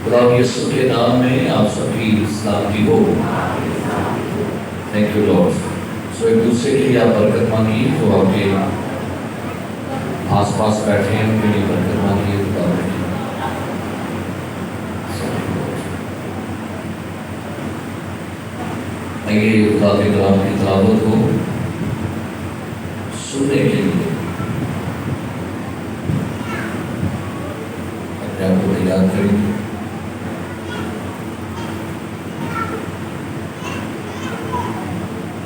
خدا یسوع کے نام میں آپ سب کی سلامتی ہو۔ Thank you lord. سو ایک دوسرے کے لیے آپ برکت مانگیے، جو آپ کے آس پاس بیٹھے ہیں ان کے لیے برکت مانگیے۔ خدا رکھے۔ آئیے خدا کے کلام کی تلاوت کو سننے کے لیے اپنے آپ کو تیار کریں۔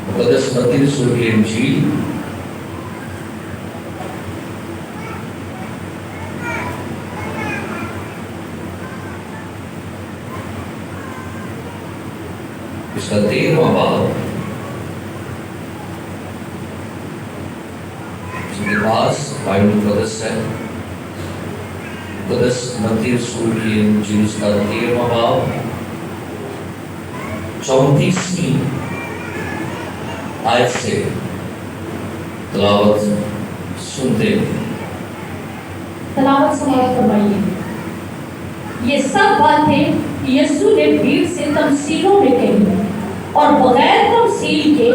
مقدس متی رسول کی انجیل اس کا 13واں باب۔ جن کے پاس بائبل مقدس ہے، مقدس متی رسول کی انجیل اس کا 13واں باب 34ویں آیت سے تلاوت سنتے ہیں۔ تلاوت سماعت فرمائیے۔ یہ سب باتیں یسوع نے بھیڑ سے تمثیلوں میں کہی اور بغیر تمثیل کے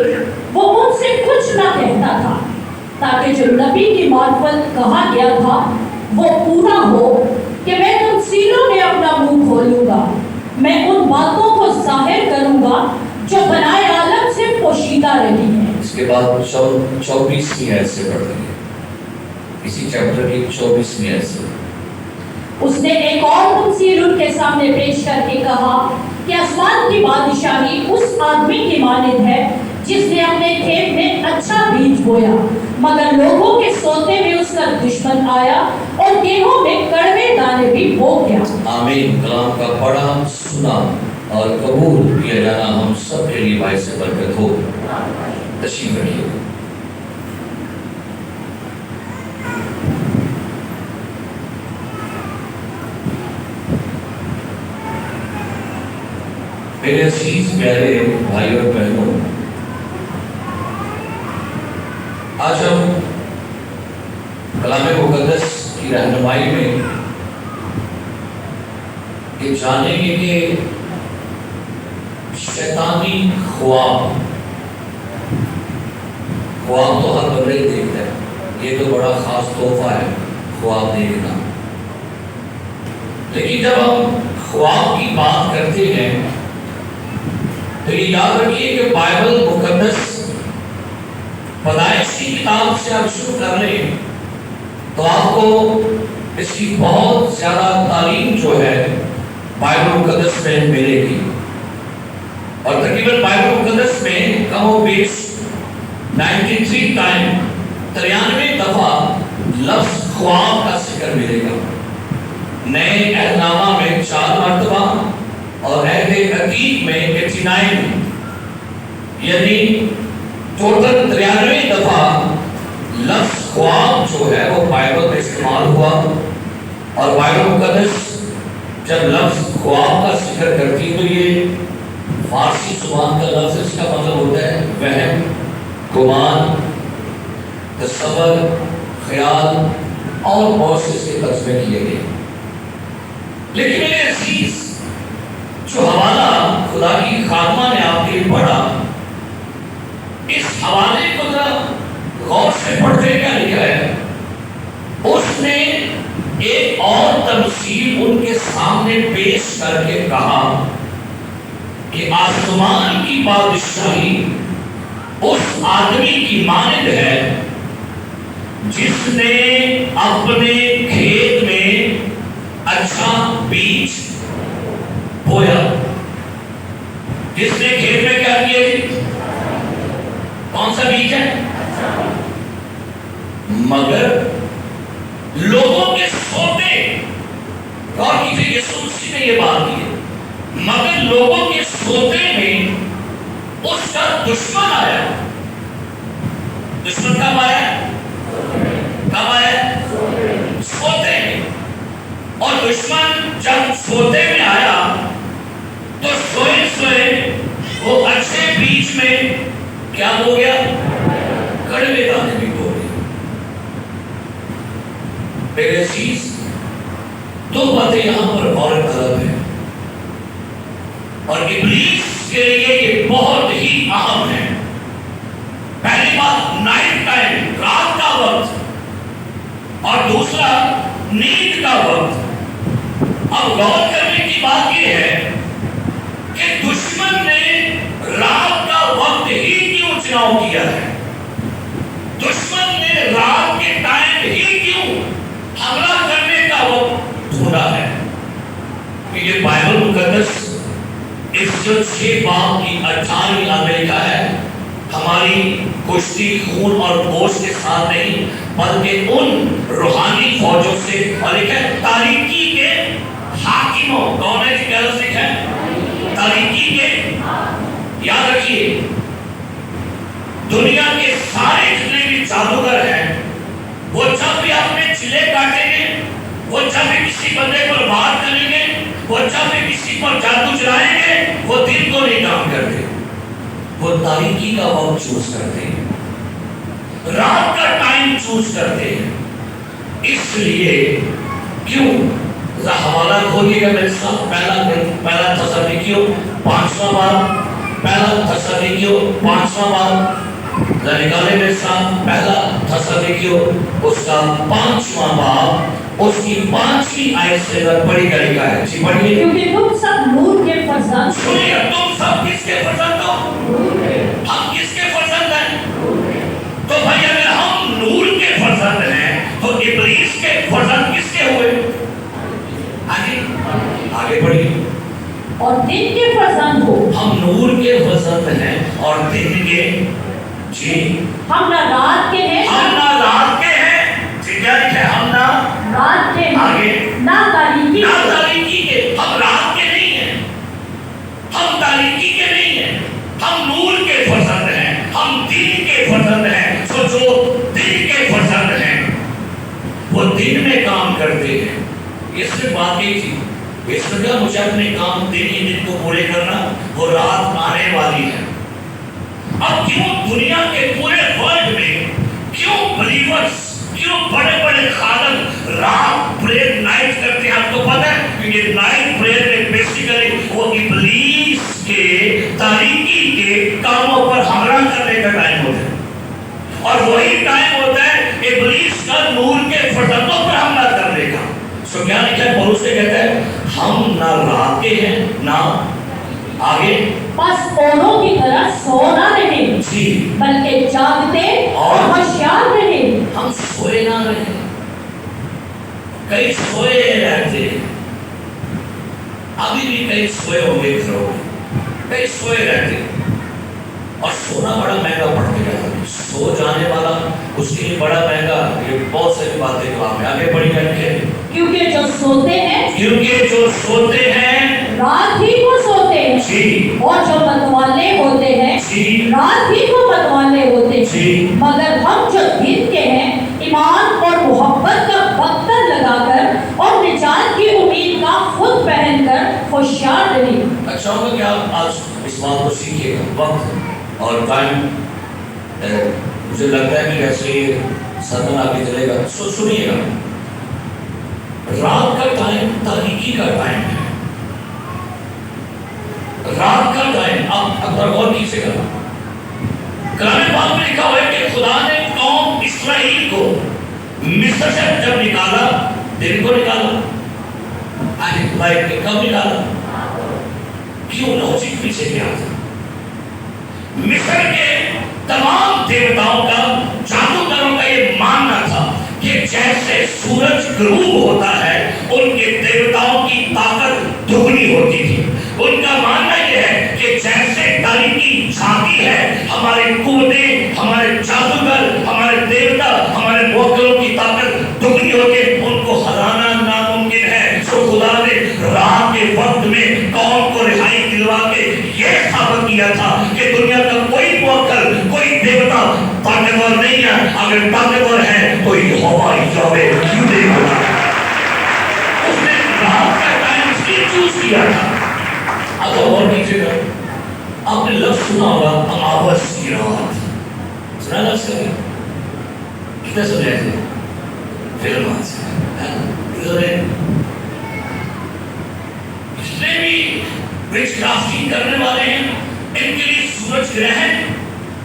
وہ ان سے کچھ نہ کہتا تھا، تاکہ جو نبی کی معرفت کہا گیا تھا وہ پورا ہو کہ میں تمثیلوں میں اپنا منہ کھولوں گا، میں ان باتوں کو ظاہر کروں گا جو بنائے عالم سے پوشیدہ رہی ہیں۔ اس کے بعد 24ویں آیت سے پڑھتے ہیں، اسی چیپٹر کی 24ویں آیت سے۔ اس نے ایک اور تمثیل ان کے سامنے پیش کر کے کہا کہ آسمان کی بادشاہی اس آدمی کی مانند ہے جس نے اپنے کھیت میں اچھا بیج بویا، مگر لوگوں کے سوتے میں اس کا دشمن آیا اور گیہوں میں کڑوے دانے بھی بو گیا۔ آمین۔ کلام کا پڑھا، سنا اور قبول کیا جانا ہم سب کے لیے باعث برکت ہو۔ تشریف رکھیے۔ میرے عزیز پیارے بھائی اور بہنوں، آج ہم کلام مقدس کی رہنمائی میں یہ جانیں گے کہ شیطانی خواب تو ہر بندے دیکھتا ہے، یہ تو بڑا خاص تحفہ ہے خواب دیکھنا۔ لیکن جب ہم خواب کی بات کرتے ہیں تو یہ یاد رکھیے کہ بائبل مقدس پیدائش کی کتاب سے آپ شروع کر لیں تو آپ کو اس کی بہت زیادہ تعلیم جو ہے بائبل مقدس میں ملے گی، اور تقریباً بائبل مقدس میں کم و بیش 93 ٹائم 93 دفعہ لفظ خواب کا ذکر ملے گا۔ نئے عہد نامہ میں 4 مرتبہ اور عہد عتیق میں 89، یعنی ٹوٹل 93 دفعہ لفظ خواب جو ہے وہ بائبل میں استعمال ہوا۔ اور بائبل مقدس جب لفظ خواب کا ذکر کرتی ہے تو یہ فارسی زبان کا لفظ، اس کا مطلب ہوتا ہے وہم، گمان، تصور، خیال اور بہت سے اس کے ترجمے کیے گئے۔ لیکن میرے عزیز، جو حوالہ خدا کی خادمہ نے آپ کے لیے پڑھا، اس حوالے کو ذرا غور سے پڑھتے کیا لکھا ہے۔ اس نے ایک اور تمثیل ان کے سامنے پیش کر کے کہا کہ آسمان کی بادشاہی اس آدمی کی مانند ہے جس نے اپنے کھیت میں اچھا بیج بویا۔ جس نے کھیت میں کیا کیا جی؟ کون سا بیج ہے؟ مگر لوگوں کے سوتے، غور کیجیے یسوع مسیح نے یہ بات کی ہے، مگر لوگوں کے سوتے میں اس کا دشمن آیا۔ دشمن کب آیا؟ کب آیا؟ سوتے میں۔ اور دشمن جب سوتے میں آیا تو سوئے سوئے وہ اچھے بیچ میں کیا ہو گیا؟ کڑوے دانے بھی ہو گئے۔ میرے عزیز، دو باتیں یہاں پر غور طلب ہے۔ ابلیس کے لیے یہ بہت ہی اہم ہے. پہلی بات نائٹ ٹائم، رات کا وقت، اور دوسرا نیند کا وقت. اب غور کرنے کی بات یہ ہے کہ دشمن نے رات کا وقت ہی کیوں چناؤ کیا ہے؟ دشمن نے رات کے ٹائم ہی کیوں حملہ کرنے کا وقت ڈھونڈا ہے؟ کہ یہ بائبل مقدس اس جو 6 باب کی 18ویں آیت کا ہے، ہماری کشتی خون اور گوشت کے ساتھ نہیں بلکہ ان روحانی فوجوں سے، اور لکھا ہے تاریکی کے حاکموں. کون ہے جی؟ کیا لکھا ہے؟ تاریکی کے. یاد رکھیے دنیا کے سارے جتنے بھی جادوگر ہیں وہ جب بھی اپنے چلے کاٹیں گے، وہ جب بھی کسی بندے پر وار کریں گے، وہ جب بھی کسی پر جادو چلائیں گے، وہ دن کو نہیں کام کرتے، وہ تاریکی کا وقت چوز کرتے ہیں، رات کا ٹائم چوز کرتے ہیں. اس لیے کیوں؟ حوالہ کھولیے گا میرے ساتھ. پہلا تسالونیکیوں 5واں باب، پہلا تسالونیکیوں 5واں باب نکالے میرے ساتھ. پہلا تسالونیکیوں اس کا 5واں باب، اس کی 5ویں آیت سے پڑھی کا لکھا ہے. جی پڑھیے. کیونکہ تم سب نور کے فرزند. سنیے، تم سب کس کے فرزند ہو؟ ہم کس کے فرزند ہیں؟ تو بھائی اگر ہم نور کے فرزند ہیں تو ابلیس کے فرزند کس کے ہوئے؟ آگے بڑھیے. اور دن کے فرزند ہو. ہم نور کے فرزند ہیں اور دن کے. جی ہم نہ رات کے ہیں، ہم نہ رات کے ہیں. جی کیا لکھا ہے؟ ہم نہ رات کے ہیں، آگے نہ تاریکی نہ تاریکی کے. ہم رات کے نہیں ہیں، ہم تاریکی کے نہیں ہیں، ہم نور کے فرزند ہیں، ہم دن کے فرزند ہیں. جو دن کے فرزند ہیں وہ دن میں کام کرتے ہیں. یہ صرف بات ہی تھی، اس لیے مجھے اپنے کام دن ہی دن کو پورے کرنا، وہ رات آنے والی ہے. اب کیوں دنیا کے پورے ورلڈ میں کیوں بلیورز، کیوں بڑے بڑے خادم رات پریئر نائٹ کرتے ہیں؟ آپ کو پتہ ہے کیونکہ نائٹ پریئر میں بیسیکلی وہ ابلیس کے تاریکی کے کاموں پر حملہ کرنے کا ٹائم ہوتا ہے، اور وہی ٹائم ہوتا ہے ابلیس کا نور کے فرزندوں پر حملہ کرنے کا. سو کیا لکھا ہے؟ پولس سے کہتا ہے ہم نہ رات کے ہیں نہ آگے. بس اوروں کی طرح سو نہ رہے، جی بلکہ جاگتے اور ہوشیار رہے. ہم سوئے نہ رہے. کئی سوئے رہتے ہیں، ابھی بھی کئی سوئے ہوں گے گھروں میں، کئی سوئے رہتے ہیں. اور سونا بڑا مہنگا پڑ گیا. سو جانے والا اس کے لیے بڑا مہنگا. یہ بہت ساری باتیں کلام میں آگے بڑھی کر کے. کیونکہ جو سوتے ہیں، کیونکہ جو سوتے ہیں رات ہی کو سوتے ہیں. جی، اور جو متوالے ہوتے ہیں، جی، رات ہی کو متوالے ہوتے ہیں. جی. مگر ہم جو دن کے ہیں، ایمان اور محبت کا بختر لگا کر اور نجات کی امید کا خود پہن کر ہوشیار رہے. اچھا ہوگا کہ آپ آج اس بات کو سیکھیے گا. وقت اور ٹائم مجھے لگتا ہے کہ ایسے ہی سدن آگے چلے گا. سنیے گا، رات کا ٹائم تاریکی کا ٹائم ہے. رات کا ٹائم آپ اکبر غور کیجیے گا. کلام پاک میں لکھا ہوا ہے کہ خدا نے قوم اسرائیل کو مصر سے جب نکالا، دن کو نکالا، لائٹ کے کب نکالا؟ کیوں؟ لوجک پیچھے کیا تھا؟ مصر کے تمام دیوتاؤں کا، جادوگروں کا یہ ماننا تھا کہ جیسے سورج غروب ہوتا ہے ان کے دیوتاؤں کی طاقت دگنی ہوتی تھی. ان کا ماننا یہ ہے کہ جیسے تاریکی چھاتی ہے، ہمارے قوتیں، ہمارے جادوگر، ہمارے دیوتا، ہمارے موکلوں کی طاقت دگنی ہو کے ان کو ہرانا ناممکن ہے. سو خدا نے رات کے وقت میں قوم کو رہائی دلوا کے یہ ثابت کیا تھا کہ دنیا کا کوئی موکل، کوئی دیوتا طاقتور نہیں ہے. اگر طاقتور ہے تو یہوہ یہوہ کیوں نہیں ہوتا؟ اس نے رات کا ٹائم اس لیے چوز کیا تھا. اب اور نیچے گا، آپ نے لفظ سنا ہوگا اماوس کی رات. سنا لفظ ہے؟ کتنے سنے تھے؟ فلم سے جتنے بھی وچ کرافٹنگ کرنے والے ہیں، ان کے لیے سورج گرہن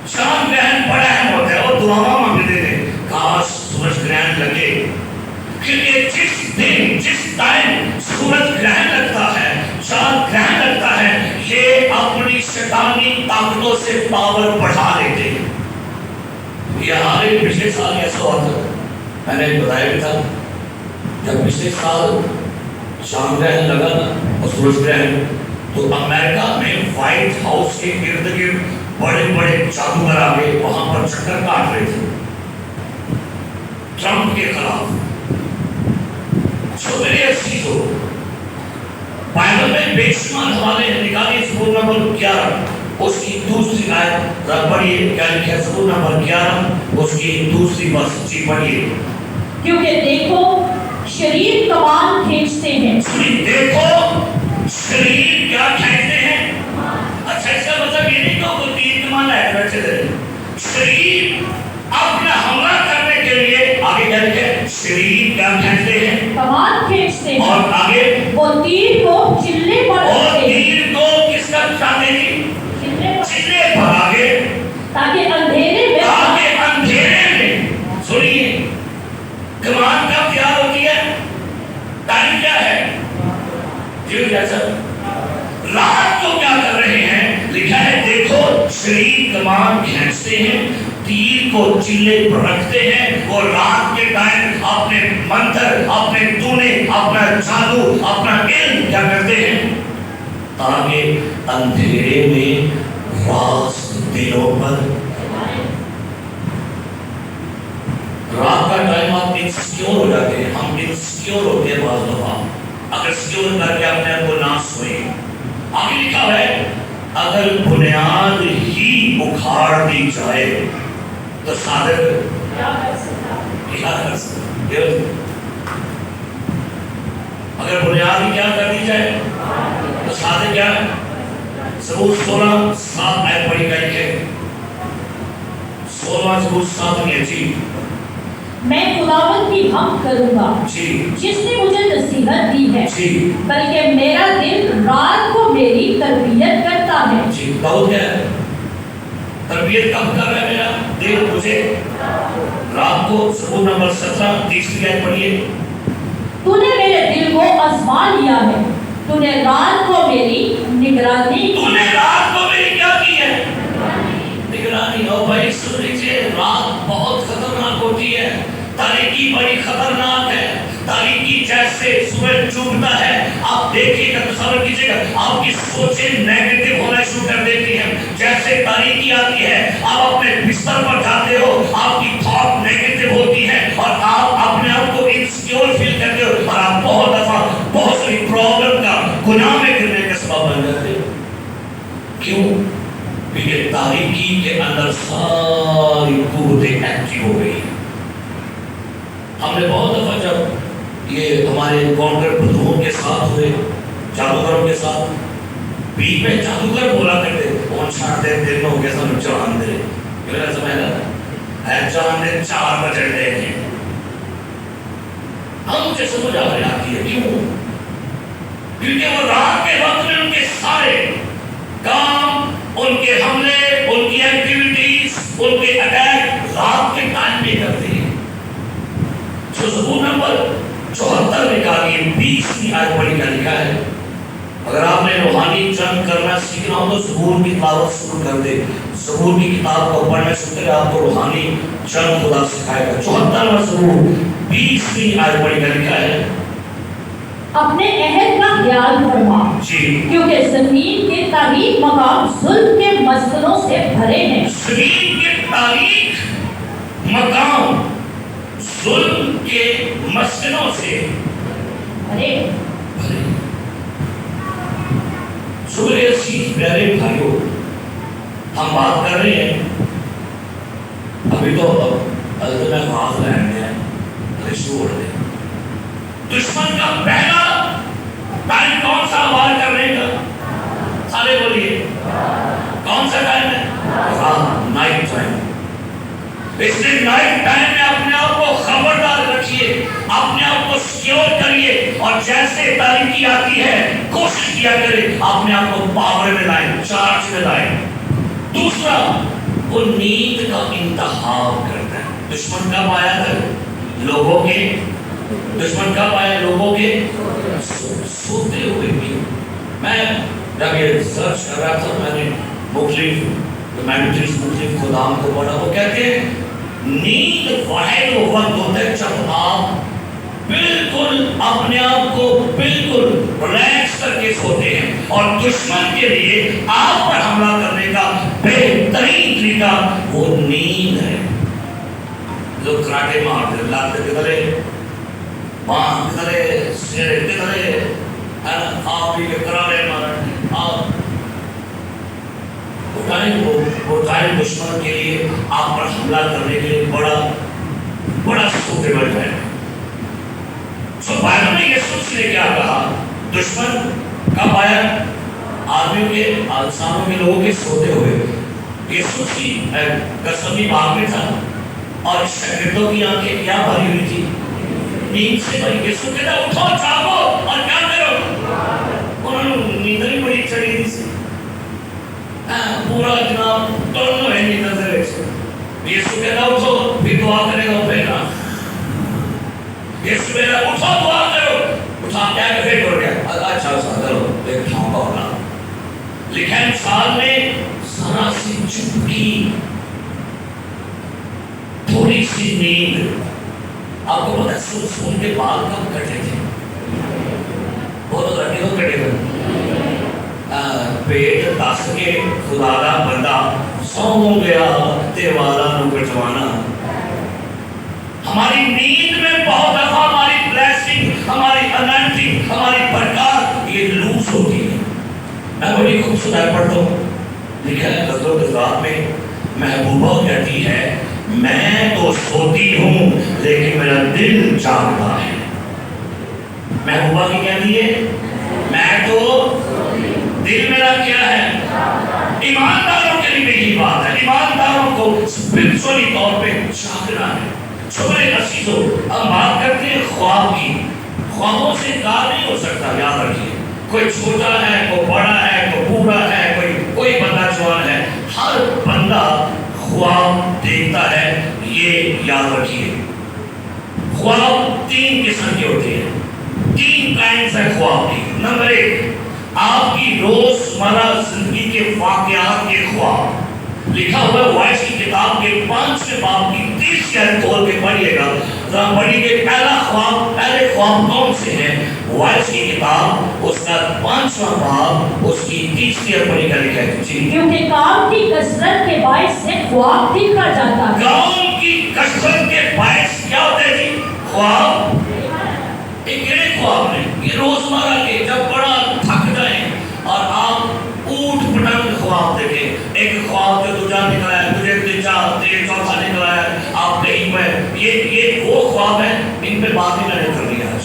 چاند گرہن بڑا اہم ہوتا ہے، اور دعا مانگتے تھے کاش سورج گرہن لگے، کیونکہ جس دن جس ٹائم سورج گرہن لگتا ہے، چاند گرہن لگتا ہے، یہ اپنی شیطانی طاقتوں سے پاور بڑھا لیتے ہیں۔ یہ ہمارے پچھلے سال ایسا ہوا تھا، میں نے بتایا بھی تھا، جب پچھلے سال چاند گرہن لگا نا اور سورج گرہن، تو امریکہ میں وائٹ ہاؤس کے ارد گرد بڑے بڑے جادوگر آ گئے، وہاں پر چکر کاٹ رہے تھے ٹرمپ کے خلاف۔ جو میرے عزیز ہو، بائبل میں بے شمار حوالے ہیں، نکالیے زبور نمبر 11 اس کی دوسری آیت پڑھیے، کیا لکھا ہے زبور نمبر 11 اس کی دوسری بات جی پڑھیے۔ کیونکہ دیکھو شریر کمان کھینچتے ہیں، دیکھو شریر کیا کھینچتے ہیں۔ اچھا اس کا مطلب یہ نہیں کہ وہ تیر کمان ہے، بیٹھے تھے شریر اپنا حملہ کرنے کے لیے آگے کیا لکھا ہے، شریر کیا کھینچتے ہیں، کمان کھینچتے ہیں، اور آگے وہ تیر کو چلے پر اور رکھتے ہیں، تیر کو کس کا چاہتے ہیں، چلے پر، آگے تاکہ اندھیرے میں تاکہ اندھیرے میں، سنیے کمان کب تیار ہوتی ہے، ٹائم کیا ہے، جی جیسا رات کو کیا کر رہے ہیں، لکھا ہے دیکھو شریر کمان کھینچتے ہیں، تیر کو چلے پر رکھتے ہیں، اور رات کے ٹائم اپنے منتر، اپنے تونے، اپنا جادو، اپنا علم کیا کرتے ہیں، تاکہ اندھیرے میں راز دلوں پر۔ رات کا ٹائم آپ انسیکیور ہو جاتے ہیں، ہم انسیکیور ہوتے ہیں بعض دفعہ، اگر سیکیور کر کے اپنے آپ کو نہ سوئیں۔ آگے لکھا ہے اگر بنیاد ہی اکھاڑ دی جائے تو صادق کیا کر سکتا ہے، اگر بنیاد ہی کیا کر دی جائے تو صادق کیا ہے، زبور 16:7 آیت پڑھی گئی ہے، 16 زبور 7 میں جی میں خداوند کی حمد کروں گا جی جس نے مجھے نصیحت دی ہے، جی بلکہ میرا دل رات کو میری تربیت کرتا ہے۔ جی داؤد کیا ہے، تربیت کب کر رہا ہے میرا دل مجھے، رات کو۔ زبور نمبر 17 تیسری آیت پڑھیے، تو نے میرے دل کو آزما لیا ہے، تو نے رات کو میری نگرانی کی۔ تو نے رات کو میری کیا کی ہے، نگرانی۔ ہو بھائی سن لیجیے، رات بہت خطرناک ہوتی ہے، تاریکی بڑی خطرناک ہے، تاریکی جیسے سورج ڈوبتا ہے، آپ دیکھیے گا، تصور کیجیے گا، آپ کی سوچیں نیگیٹو ہونا شروع کر دیتی ہیں، جیسے تاریکی آتی ہے، آپ اپنے بستر پر جاتے ہو، آپ کی تھاٹ نیگیٹو ہوتی ہے، اور آپ اپنے آپ کو انسیکیور فیل کرتے ہو، اور آپ بہت دفعہ بہت ساری پرابلم کا، گناہ میں گرنے کا سبب بن جاتے ہو۔ کیوں؟ کیونکہ تاریکی کے اندر ساری قوتیں ایکٹیو ہو گئی ہیں۔ ہم نے بہت دفعہ جب یہ ہمارے کانٹر بدھون کے ساتھ ہوئے، جادوگروں کے ساتھ، بیچ میں جادوگر بولا کرتے کون چھاڑتے دن ہو گیا سب چاند دے، میرا سمجھنا ہے چاند دے 4 بجے رہے ہیں، ہم مجھے سمجھ آ رہی آتی ہے، کیوں؟ کیونکہ وہ رات کے وقت میں ان کے سارے کام، ان کے حملے، ان کی ایکٹیویٹیز، ان کے اٹیک رات کے ٹائم میں کرتے ہیں۔ جو زبور نمبر 74 نکالیے 20 آیت پڑھی کا لکھا ہے، اگر آپ نے روحانی جنگ کرنا سیکھنا ہو تو زبور کی تلاوت شروع کر دے، زبور کی کتاب کو پڑھنے سے آپ کو روحانی جنگ خدا سکھائے گا۔ 74واں زبور 20 آیت پڑھی کا لکھا ہے، اپنے عہد کا خیال فرما، کیونکہ زمین کے تاریک مقام ظلم کے مسکنوں سے بھرے ہیں۔ زمین کے تاریک مقام ظلم کے مسکنوں سے بھرے۔ سورے عزیز پیارے بھائیوں، ہم بات کر رہے ہیں، ابھی تو حضرت میں غاز لائن میں رشور دے دشمن کا پہلا ٹائم کون سا وار کرنے کا، سارے بولیے کون سا ٹائم ہے، رات، نائٹ ٹائم۔ اس لیے نائٹ ٹائم میں اپنے آپ کو خبردار رکھیے، اپنے آپ کو سیکیور کریے، اور جیسے تاریکی آتی ہے کوشش کیا کرے اپنے آپ کو پاور میں لائیں، چارج میں لائیں۔ دوسرا، وہ نیند کا انتخاب کرتا ہے۔ دشمن کب آیا تھا؟ لوگوں کے دشمن کب آیا؟ لوگوں کے سوتے ہوئے بھی۔ میں جب یہ سرچ کر رہا تھا میں نے مختلف خدام کو پڑھا، وہ کہتے ہیں نیند واحد وہ وقت ہوتا ہے جب آپ بالکل اپنے آپ کو بالکل ریلیکس کر کے سوتے ہیں، اور دشمن کے لیے آپ پر حملہ کرنے کا بہترین طریقہ وہ نیند ہے۔ لوگ کراٹے مارتے لاتے کدھرے وہاں کدھرے سیرے کدھرے آپ بھی کراٹے مارتے، آپ وہ ٹائم دشمن کے لیے آپ پر حملہ کرنے کے لیے بڑا سوٹیبل ہے۔ سو بائبل میں یسوع نے کیا کہا؟ دشمن کب آیا؟ آدمیوں کے انسانوں کے لوگوں کے سوتے ہوئے۔ یسوع کی گثسمانی باغ میں تھا اور شاگردوں کی آنکھیں کیا بھری ہوئی تھی؟ نیند سے بھری۔ یسوع کہتا اٹھو جاگو اور کیا کرو؟ انہوں نے نیند ہی بڑی چڑھی تھی، پورا جناب دونوں ہے نیند نظر سے۔ یسوع کہتا اٹھو، پھر دعا کرے گا پھر نہ۔ یسوع کہتا اٹھو دعا کرو، اٹھا کیا کہ پھر ٹوٹ گیا۔ اچھا سا چلو ایک ٹھانپا ہونا۔ لکھا مثال میں ذرا سی چپکی، تھوڑی سی نیند۔ آپ کو پتا ہے سون کے بال کب کٹے تھے؟ بہت لڑکے کو کٹے تھے۔ پیٹ دس کے خدا دا بندہ سو گیا تے والا نو کٹوانا۔ ہماری نیند میں بہت دفعہ ہماری بلیسنگ، ہماری انانٹنگ، ہماری برکات یہ لوز ہوتی ہے۔ میں بڑی خوبصورت پڑھتا ہوں، لکھا ہے غزل و غزات میں محبوبہ کہتی ہے میں تو سوتی ہوں لیکن میرا دل جاگتا ہے۔ محبوبہ کی کہتی ہے میں تو دل میرا کیا ہے؟ ایمانداروں کے لیے یہی بات ہے، ایمانداروں کو اسپرچولی طور پہ جاگنا ہے۔ چھوٹے عزیزوں، ہم بات کرتے ہیں خواب کی۔ خوابوں سے کام نہیں ہو سکتا، یاد رکھیے۔ کوئی چھوٹا ہے، کوئی بڑا ہے، کوئی بوڑھا ہے، کوئی بندہ جوان ہے، ہر بندہ خواب دیکھتا ہے۔ یہ یاد رکھیے، خواب تین قسم کے ہوتے ہیں، تین کائنڈز ہے خواب کی۔ نمبر ایک، آپ کی روزمرہ زندگی کے واقعات کے خواب۔ لکھا ہوا ہے وائس کی کتاب کے 5ویں باب کی 30 آیت کھول کے پڑھیے گا، ذرا پڑھیے کہ پہلے خواب کون سے ہیں۔ وائس کی کتاب اس کا 5واں باب اس کی 30 آیت پڑھی گا، لکھا ہے جی کیونکہ کام کی کثرت کے باعث سے خواب دیکھا جاتا ہے۔ کام کی کثرت کے باعث کیا ہوتا ہے جی؟ خواب۔ ایک خواب نہیں، یہ روزمرہ کے جب بڑا تھک جائیں اور آپ اوٹ پٹنگ خواب دیکھیں، ایک خواب جو دوجا نکلا ہے، تجھے چوتھا نکلا ہے، آپ کہیں پہ یہ وہ خواب ہے، ان پہ بات ہی نہیں کر رہی ہے آج۔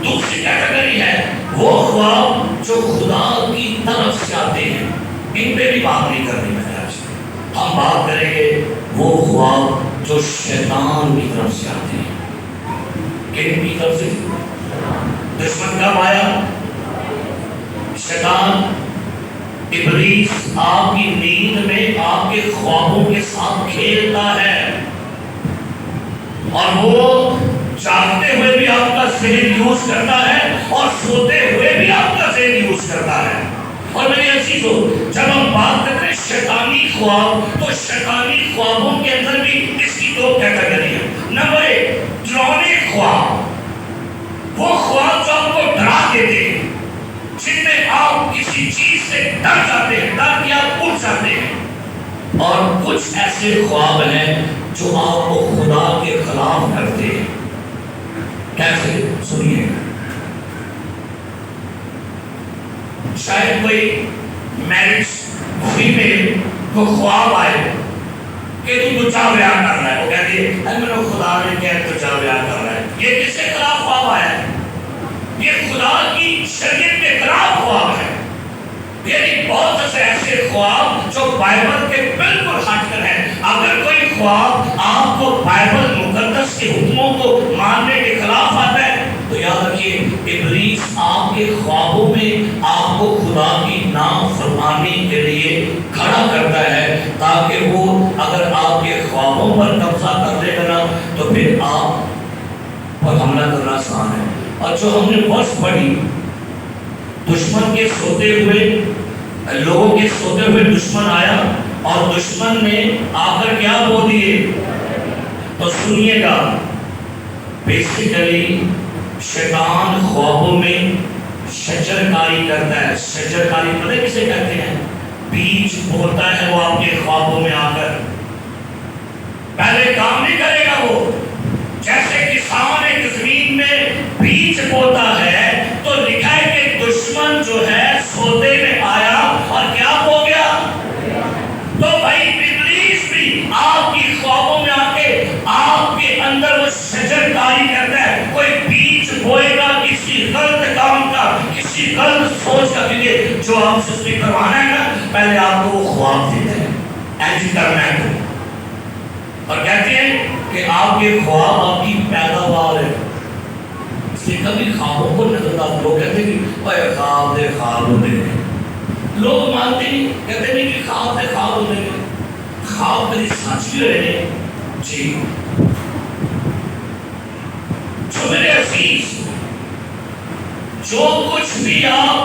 دوسری کیٹیگری ہے وہ خواب جو خدا کی طرف سے آتے ہیں، ان پہ بھی بات نہیں کرنی میں آج۔ ہم بات کریں گے وہ خواب جو شیطان کی طرف سے آتے ہیں۔ کن کی طرف سے؟ دشمن کب آیا؟ شیطان ابلیس آپ کی نیند میں آپ کے خوابوں کے ساتھ کھیلتا ہے، اور وہ جاگتے ہوئے بھی آپ کا ذہن یوز کرتا ہے اور سوتے ہوئے بھی آپ کا ذہن یوز کرتا ہے۔ اور میرے عزیزو، جب ہم بات کرتے ہیں شیطانی خواب، تو شیطانی خوابوں کے اندر بھی اس کی دو کیٹیگری ہے۔ نمبر ایک، ڈراؤنے خواب، وہ خواب جو آپ کو ڈرا دیتے ہیں، جن میں آپ کسی چیز سے ڈر جاتے ہیں، ڈر کے آپ اٹھ جاتے ہیں۔ اور کچھ ایسے خواب ہیں جو آپ کو خدا کے خلاف کرتے ہیں۔ کیسے؟ سنیے، شاید کوئی میرج فیمیل کو خواب آئے کہ تو بچہ بیان کر رہا ہے، وہ کہتی ہے اے میرے خدا نے کہا بچہ بیان کر رہا ہے۔ یہ کس کے خلاف خواب آیا ہے؟ یہ خدا کی شریعت کے خلاف خواب ہے۔ یعنی بہت سے ایسے خواب جو بائبل کے بالکل ہٹ کر ہیں۔ اگر کوئی خواب آپ کو بائبل مقدس کے حکموں کو ماننے کے خلاف آتا ہے تو یاد رکھیے ابلیس آپ کے خوابوں میں آپ کو خدا کی نافرمانی کے لیے کھڑا کرتا ہے تاکہ وہ اگر آپ کے خوابوں پر قبضہ کر لے گا تو پھر آپ پر حملہ کرنا آسان ہے۔ اور جو ہم نے ورس پڑھی دشمن کے سوتے ہوئے لوگوں کے سوتے ہوئے دشمن آیا اور دشمن نے آ کر کیا بول دیے، تو سنیے گا بیسیکلی شیطان خوابوں میں شجرکاری کرتا ہے۔ شجرکاری پتہ کسے کہتے ہیں؟ بیج بولتا ہے وہ آپ کے خوابوں میں آ کر، پہلے کام نہیں کرے گا وہ، جیسے کسان ایک زمین میں بیج بوتا ہے تو لکھا ہے کہ دشمن جو ہے سودے میں آیا اور کیا ہو گیا۔ تو بھائی ابلیس بھی آپ کی خوابوں میں آ کے آپ کے اندر وہ شجرکاری کرتا ہے، کوئی بیج بوئے گا کسی غلط کام کا، کسی غلط سوچ کا، کیونکہ جو آپ سے اس نے کروانا ہے نا پہلے آپ کو وہ خواب دیتے ہیں ایسی کرنا ہے تو، اور کہتے ہیں کہ آپ کے خواب آپ کی پیداوار ہے۔ اس لیے کبھی خوابوں کو نظر انداز، لوگ کہتے ہیں کہ اے خواب دے خواب ہوتے ہیں، لوگ مانتے نہیں، کہتے نہیں کہ خواب دے خواب ہوتے ہیں، خواب کبھی سچ بھی رہے۔ جی جو میرے عزیز، جو کچھ بھی آپ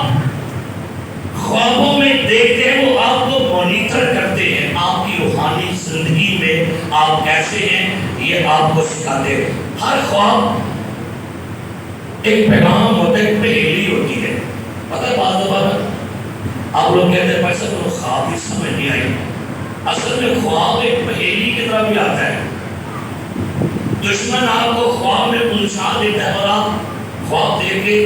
خوابوں میں دیکھتے ہیں وہ آپ کو مانیٹر کرتے ہیں، آپ کی روحانی زندگی میں آپ کیسے ہیں یہ آپ کو سکھاتے ہیں۔ ہر خواب ایک پیغام ہوتا ہے، ایک پہیلی ہوتی ہے۔ پتہ ہے بعض دفعہ آپ لوگ کہتے ہیں پیسہ تو خواب ہی سمجھ نہیں آئی، اصل میں خواب ایک پہیلی کی طرح بھی آتا ہے۔ دشمن آپ کو خواب میں الجھا دیتا ہے اور آپ خواب دیکھ کے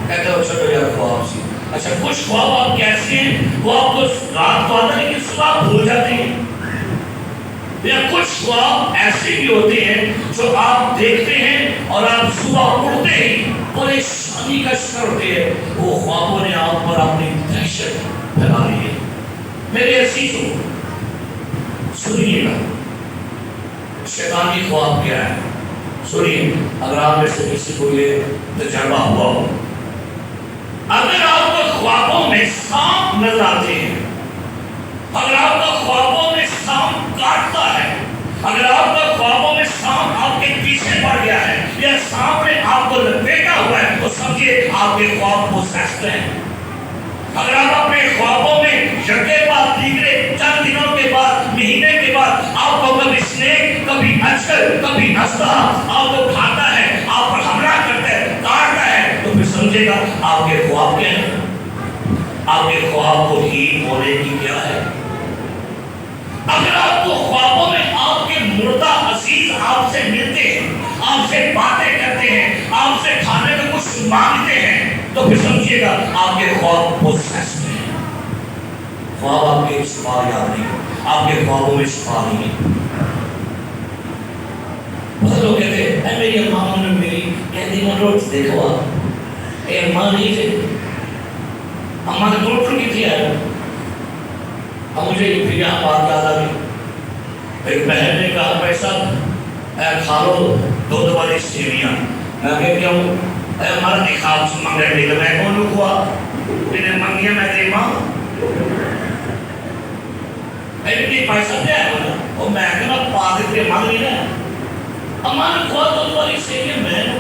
کہتے ہو چلو یار خواب سی۔ اچھا کچھ خواب آپ کیسے ہیں وہ آپ کو رات کو آتا ہے لیکن صبح بھول جاتے ہیں، یا کچھ خواب ایسے بھی ہوتے ہیں جو آپ دیکھتے ہیں اور آپ صبح اٹھتے ہی پریشانی کا شکار ہوتے ہیں، وہ خوابوں نے آپ پر اپنی دہشت پھیلا لی ہے۔ میرے عزیزوں سنیے گا شیطانی خواب کیا ہے، سنیے اگر آپ میں سے کسی کو یہ تجربہ ہوا ہو، اگر آپ کو خوابوں میں سانپ نظر آتے ہیں، اگر آپ کو خوابوں میں سانپ کاٹتا ہے، اگر آپ کو خوابوں میں سانپ آپ کے پیچھے پڑ گیا ہے یا سانپ نے آپ کو لپیٹا ہوا ہے تو سمجھیے آپ کے خواب پوسیسڈ ہیں۔ اگر آپ اپنے خوابوں میں یکے بعد دیگرے چند دنوں کے بعد مہینے کے بعد آپ کو کبھی سنیک، کبھی اجگر، کبھی اژدہا آپ کو کھاتا ہے، آپ پر حملہ کرتا ہے، کاٹتا ہے، تو پھر سمجھے گا آپ کے خواب کیا ہیں، آپ کے خواب کو ہیل ہونے کی کیا ہے۔ اگر آپ کو خوابوں میں آپ کے مردہ عزیز آپ سے ملتے ہیں، آپ سے باتیں کرتے ہیں، آپ سے کھانے میں کچھ مانگتے ہیں، تو پھر سمجھیے گا آپ کے خواب پوسیسڈ ہیں۔ خواب آپ کے شفا یاد نہیں، آپ کے خوابوں میں شفا نہیں ہے۔ بہت لوگ کہتے ہیں اے میری اماں نے میری کہتی روز دیکھو آپ، اے اماں نہیں تھے، اماں نے روٹ کی تھی یار۔ اب مجھے پھر یہاں بات یاد آ گئی، ایک بہن نے کہا پیسہ کھا لو دودھ والی سیویاں، میں کہ کیوں؟ مرد کی خواب سے مانگ رہے تھے، میں کون ہوا میں نے مانگیا، میں تیری ماں اتنی پیسہ دیا ہے بولا، اور میں کہنا پاگل کے مانگ رہی ہے اماں نے کھوا دودھ والی سیویاں میں نے،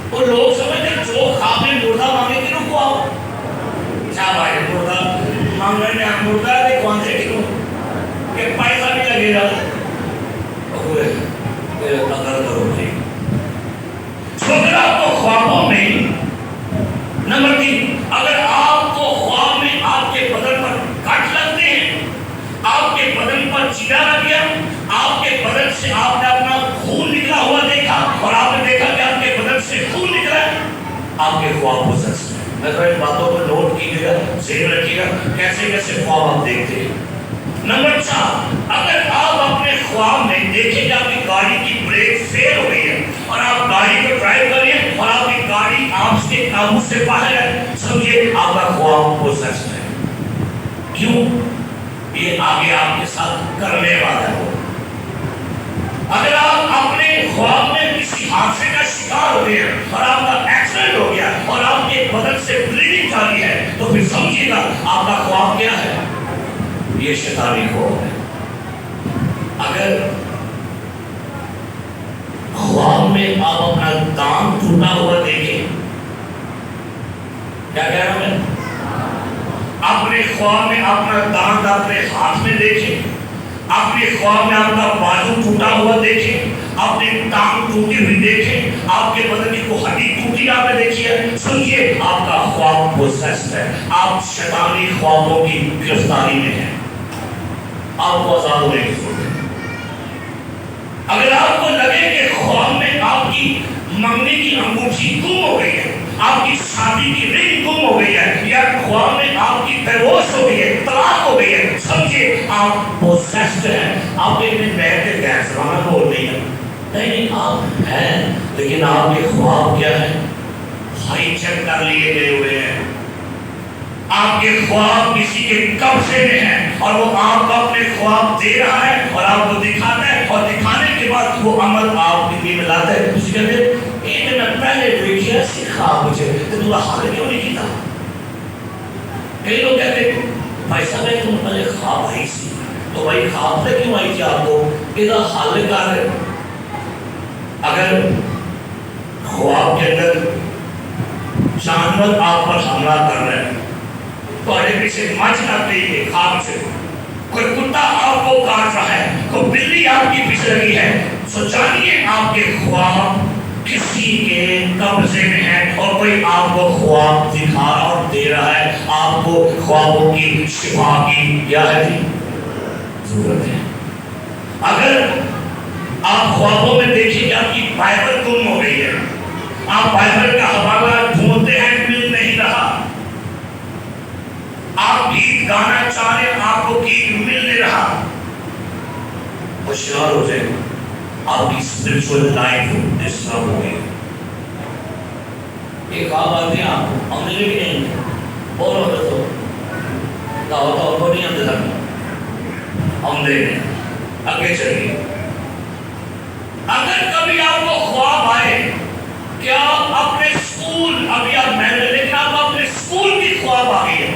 اور لوگ سمجھتے جو خواب میں مردہ مانگے کنوں کھواؤ، کیا بھائی مردہ مانگ رہے ہیں، مردہ دے کون سے کنوں کہ پیسہ بھی لگے گا، ہوئے اگر کرو بھائی۔ اگر آپ کو خوابوں میں نمبر 3 اگر آپ کو خواب میں آپ کے بدن پر کٹ لگتے ہیں، آپ کے بدن پر چیرا لگ گیا، آپ کے بدن سے آپ نے اپنا خون نکلا ہوا دیکھا اور آپ نے دیکھا کہ آپ کے بدن سے خون نکلا ہے، آپ کے خواب پوسیسڈ ہیں۔ میں تو ان باتوں کو نوٹ کیجیے گا، ذہن رکھیے گا کیسے کیسے خواب آپ دیکھتے ہیں۔ نمبر 4 اگر آپ اپنے خواب میں دیکھیں کہ آپ کی گاڑی کی بریک فیل ہو گئی ہے اور آپ گاڑی کو ڈرائیو کر رہے ہیں اور آپ کی گاڑی آپ کے قابو سے باہر ہے، سمجھیے آپ کا خواب پوسیسڈ ہے۔ کیوں؟ یہ آگے آپ کے ساتھ کرنے والا ہے۔ اگر آپ اپنے خواب میں کسی حادثے کا شکار شکار ہوئے ہیں اور آپ کا ایکسیڈنٹ ہو گیا اور آپ کے بدن سے بلیڈنگ جاری ہے، تو پھر سمجھیے گا آپ کا خواب کیا ہے؟ یہ شیطانی خواب ہے۔ اگر خواب میں آپ اپنا دانت ٹوٹا ہوا دیکھیں، کیا کہہ رہا ہوں میں؟ اپنے خواب میں اپنا دانت اپنے ہاتھ میں دیکھیں، اپنے خواب میں آپ کا بازو ٹوٹا ہوا دیکھیں، اپنی ٹانگ ٹوٹی ہوئی دیکھیں، آپ کے بدن کی کوئی ہڈی ٹوٹی آپ نے دیکھی ہے، سمجھیے آپ کا خواب پوزیسڈ ہے، آپ شیطانی خوابوں کی گرفتاری میں ہیں، آپ کو آزاد ہونے کی ضرورت ہے۔ اگر آپ کو لگے کہ خواب میں آپ کی منگنی کی انگوٹھی گم ہو گئی ہے، آپ کی شادی کی رنگ گم ہو گئی ہے، یا خواب میں آپ کی ڈیورس ہو گئی ہے، طلاق ہو گئی ہے، سمجھے آپ پوزیسڈ ہیں۔ آپ ایک دن بیٹھ کے گھر سرانا بول رہی ہیں، نہیں آپ ہیں، لیکن آپ کے خواب کیا ہے؟ ہائی چیک کر لیے گئے ہوئے ہیں، آپ کے خواب کسی کے قبضے میں ہیں اور وہ آپ کو اپنے خواب دے رہا ہے اور آپ کو دکھاتا ہے، اور دکھانے کے بعد وہ عمل آپ کی میں لاتا ہے۔ اس کہتے ہیں ایک میں پہلے دیکھیا سکھا مجھے تو تو حل کیوں نہیں کیتا؟ کئی لوگ کہتے ہیں بھائی صاحب ہے تم پہلے خواب آئی سی تو بھائی خواب سے کیوں آئی تھی آپ کو؟ یہ حل کر ہے۔ اگر خواب کے اندر جانور آپ پر حملہ کر رہے ہیں، تھوڑے پیچھے مچ کر رہی ہے خواب سے، کوئی کتا آپ کو کاٹ رہا ہے، کوئی بلی آپ کی پیچھے لگی ہے، سو جانیے آپ کے خواب کسی کے قبضے میں ہے اور کوئی آپ کو خواب دکھا اور دے رہا ہے۔ آپ کو خوابوں کی شفا کی کیا ہے جی ضرورت ہے۔ اگر آپ خوابوں میں دیکھیں کہ آپ کی بائبل گم ہو گئی ہے، آپ بائبل کا حوالہ ڈھونڈتے ہیں مل نہیں رہا، آپ گیت گانا چاہ رہے ہیں آپ کو گیت مل نہیں رہا، ہوشیار ہو جائے، آپ کی اسپرچول لائف ڈسٹرب ہو گئی۔ ایک خواب آتے ہیں آپ کو ہم نے بھی نہیں بولو تو دعوت اور کو نہیں اندر ہم دے رہے ہیں آگے چلیے۔ اگر کبھی آپ کو خواب آئے کہ آپ اپنے اسکول، ابھی آپ میں لیکن آپ اپنے اسکول کی خواب آ گئی ہے،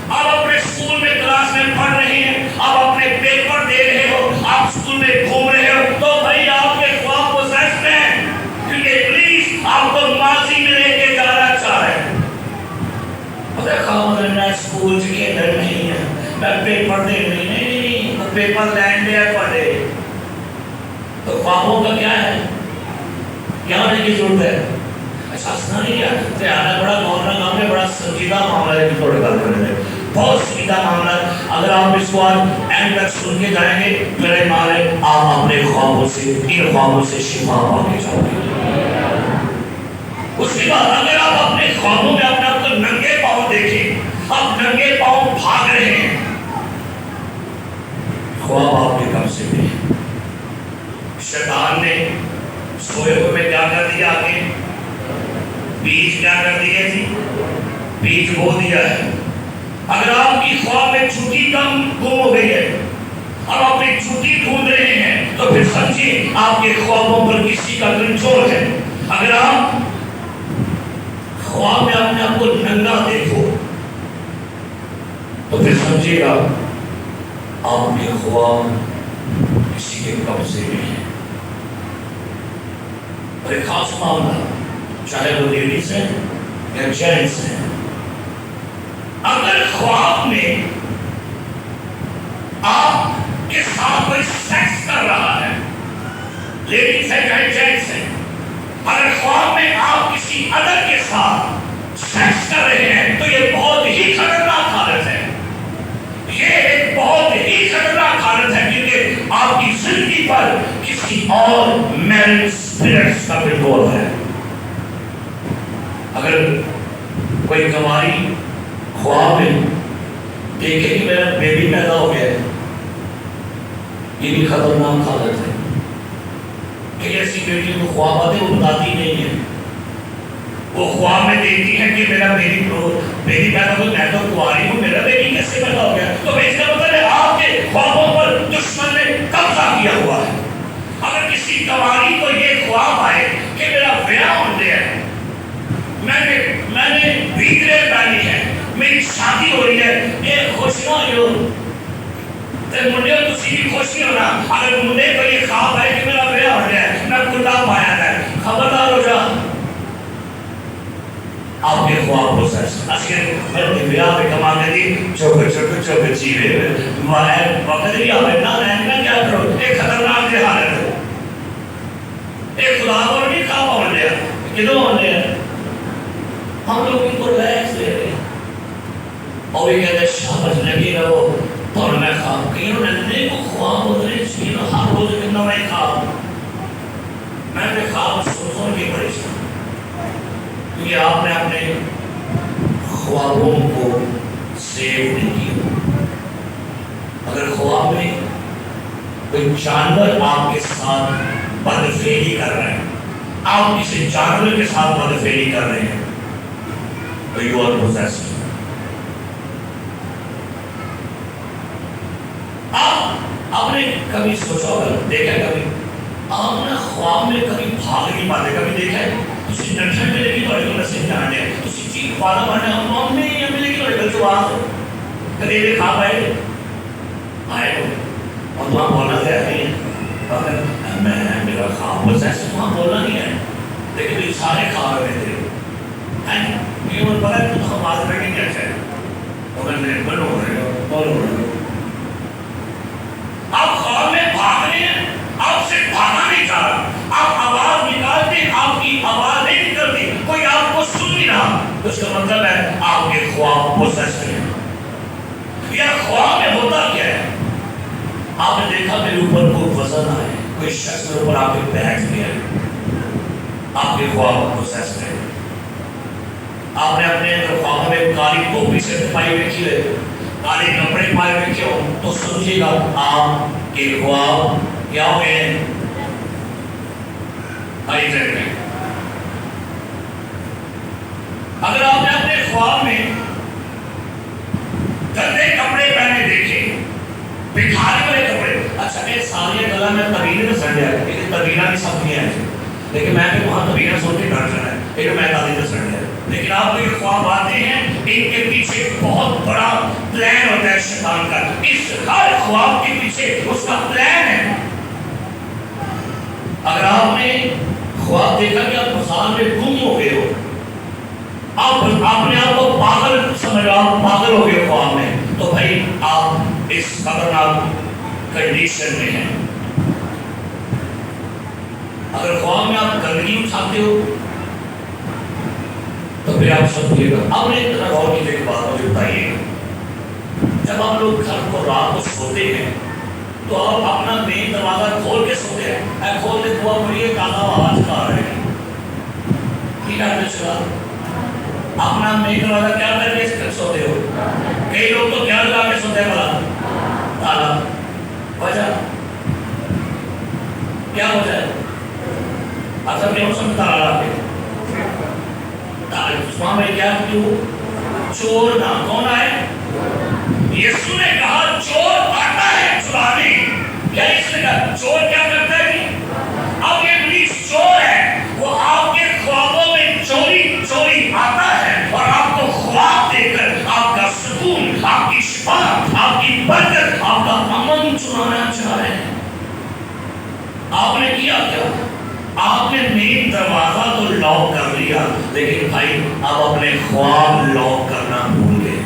آپ اپنے اسکول میں کلاس میں پڑھ رہے ہیں، آپ اپنے پیپر دے رہے ہو، آپ اسکول میں گھوم رہے ہو، تو بھائی آپ کے خواب پوزیسڈ ہیں، کیونکہ ابلیس آپ کو ماضی میں لے کے جانا چاہ رہے ہیں۔ مجھے خواب میں اسکول کے اندر نہیں ہے، میں پیپر دے نہیں، پیپر لینڈ دیا پڑھے، تو خوابوں کا کیا ہے؟ کیا ہونے کی ضرورت ہے؟ احساس نہیں کیا آنا بڑا معاملہ کام ہے، بڑا سنجیدہ معاملہ ہے، تھوڑے بات کرنے میں بہت سنجیدہ معاملہ ہے۔ اگر آپ اس کو اینڈ تک سن کے جائیں گے میرے مالے آپ اپنے خوابوں سے، ان خوابوں سے شفا پا کے جاؤ گے۔ اس کے بعد اگر آپ اپنے خوابوں میں اپنے آپ کو ننگے پاؤں دیکھیں، آپ ننگے پاؤں بھاگ رہے ہیں، خواب آپ کے قبضے میں ہے۔ شیطان نے سوئے ہوئے میں کیا کر دیا؟ آگے بیج کیا کر دیا جی؟ بیج بو دیا ہے۔ اگر آپ کی خواب میں چھٹی کم گم ہو گئی ہے، اب آپ اپنی چھٹی ڈھونڈ رہے ہیں، تو پھر سمجھیے آپ کے خوابوں پر کسی کا کنٹرول ہے۔ اگر آپ خواب میں اپنے آپ کو ننگا دیکھو تو پھر سمجھیے گا آپ کے خواب کسی کے قبضے میں ہے۔ اور ایک خاص معاملہ، چاہے وہ لیڈیز ہیں یا جینٹس ہیں، اگر خواب میں آپ کے ساتھ کوئی سیکس کر رہا ہے، لیڈیز ہے چاہے جینٹس ہیں، اگر خواب میں آپ کسی ادر کے ساتھ سیکس کر رہے ہیں تو یہ بہت ہی خطرناک حالت ہے، یہ ایک بہت ہی خطرناک حالت ہے، کیونکہ آپ کی زندگی پر کسی اور میل اسپرٹس کا کنٹرول ہے۔ اگر کوئی کماری خواب میں دیکھے کہ میرا بیبی پیدا ہو گیا ہے، یہ بھی خطرناک حالت ہے، کہ ایسی بیٹی کو خواب آتے وہ بتاتی نہیں ہے، وہ خواب میں دیکھتی ہے کہ میرا بیبی پیدا ہو، میں تو کنواری ہوں، میرا بیبی کیسے پیدا ہو گیا؟ تو اس کا مطلب ہے آپ کے خوابوں پر دشمن نے قبضہ کیا ہوا ہے۔ اگر کسی کنواری کو یہ خواب آئے کہ میرا بیاہ ہونے ہیں، میں نے ویکرے پہنی ہے، میری شادی ہو رہی ہے، یہ خوشیاں ہو تے منڈے تسی بھی خوشی ہونا۔ اگر منڈے کو یہ خواب ہے کہ میرا بیاہ ہو گیا ہے، میں کلا پایا ہے، خبردار ہو جا۔ آپ کے خواب کو سچ اصل میرے بیاہ پہ کما کے دی چوک چیوے وقت بھی آئے نہ رہنا کیا کرو، ایک خطرناک دے حالت ہے، ایک خدا کو نہیں خواب ہو لیا کدوں ہو لیا، ہم لوگ ان کو ریلیکس لے رہے ہیں اور یہ کہتے ہیں شاباش لگی رہو اور میں خواب کہیں انہوں نے کو خواب ہوتے ہیں چیز ہر روز ایک نوے خواب، میں نے خواب سوچوں کی پریشان کیونکہ آپ نے اپنے خوابوں کو سیو نہیں کیا۔ اگر خواب میں کوئی جانور آپ کے ساتھ بدفعلی کر رہے ہیں، آپ کسی جانور کے ساتھ بدفعلی کر رہے ہیں تو یو آر پوزیسڈ۔ آپ نے کبھی سوچا ہوگا، دیکھا کبھی آپ نے خواب میں کبھی بھاگ نہیں پاتے، کبھی دیکھا ہے تسی ڈنڈے ملے گی تھوڑے کو نصیب جانے ہیں، تسی چیخ پانا مارنے ہم میں یہ ملے گی تھوڑے کو جواب کبھی یہ خواب آئے اور وہاں بولنا دیا نہیں ہے، میں میرا خواب بس ایسے وہاں بولنا نہیں ہے، لیکن یہ سارے خواب رہے تھے یہ ان پتا ہے تو ہم آج بیٹھیں کیا چاہے اگر میرے بن ہو رہے ہو بول ہو رہے ہو، آپ خواب میں بھاگ رہے ہیں، آپ سے بھاگا نہیں جا رہا، آپ آواز نکالتے ہیں، آپ کی آواز نہیں نکلتی، کوئی آپ کو سن نہیں رہا، اس کا مطلب ہے آپ کے خواب پوزیسڈ ہیں۔ یا خواب میں ہوتا کیا ہے، آپ نے دیکھا میرے اوپر کوئی وزن آئے، کوئی شخص میرے اوپر آپ کے بیٹھ گیا، آپ کے خواب پوزیسڈ ہیں۔ آپ نے اپنے خوابوں میں کالی ٹوپی سے پائی رکھی ہے، کالے کپڑے پائے رکھے ہو تو سمجھے گا آپ کے خواب کیا ہو گئے ہیں، اگر آپ نے اپنے خواب میں گندے کپڑے پہنے دیکھے، بکھارے والے کپڑے، اچھا یہ ساری گلا میں طویل میں سڑ گیا، لیکن طویلہ نہیں سب نہیں ہے، لیکن میں بھی وہاں طویلہ سوچ کے ڈر جانا ہے، لیکن میں طویلہ سڑ گیا، لیکن آپ کو یہ خواب آتے ہیں، ان کے پیچھے بہت بڑا پلان ہوتا ہے شیطان کا، اس ہر خواب کے پیچھے اس کا پلان ہے۔ اگر آپ نے خواب دیکھا کہ آپ بازار میں گم ہو گئے ہو، آپ نے آپ کو پاگل سمجھا، آپ پاگل ہو گئے خواب میں، تو بھائی آپ اس خطرناک کنڈیشن میں ہیں۔ اگر خواب میں آپ گندگی اٹھاتے ہو تو پھر آپ سمجھیے گا، آپ نے اتنا غور کی ایک بات مجھے بتائیے گا، جب آپ لوگ گھر کو رات کو سوتے ہیں تو آپ اپنا مین دروازہ کھول کے سوتے ہیں، اے کھول کے دعا پڑھیے تازہ آواز کا رہے ہیں، ٹھیک ہے چلا اپنا مین دروازہ کیا کر کے سوتے ہو، کئی لوگ تو کیا لگا کے سوتے ہیں بلا تالا، وجہ کیا وجہ ہے، آپ سب کے موسم تالا لاتے عثمان بھائی کیا کیوں، چور نہ کون آئے، یسوع نے کہا چور آتا ہے چرانے، کیا اس نے کہا چور کیا کرتا ہے، اب یہ ابلیس چور ہے، وہ آپ کے خوابوں میں چوری آتا ہے اور آپ کو خواب دے کر آپ کا سکون، آپ کی شفا، آپ کی برکت، آپ کا امن چرانا چاہ رہے ہیں۔ آپ نے کیا کیا، آپ نے مین دروازہ تو لاک کر لیا، لیکن بھائی آپ اپنے خواب لاک کرنا بھول گئے۔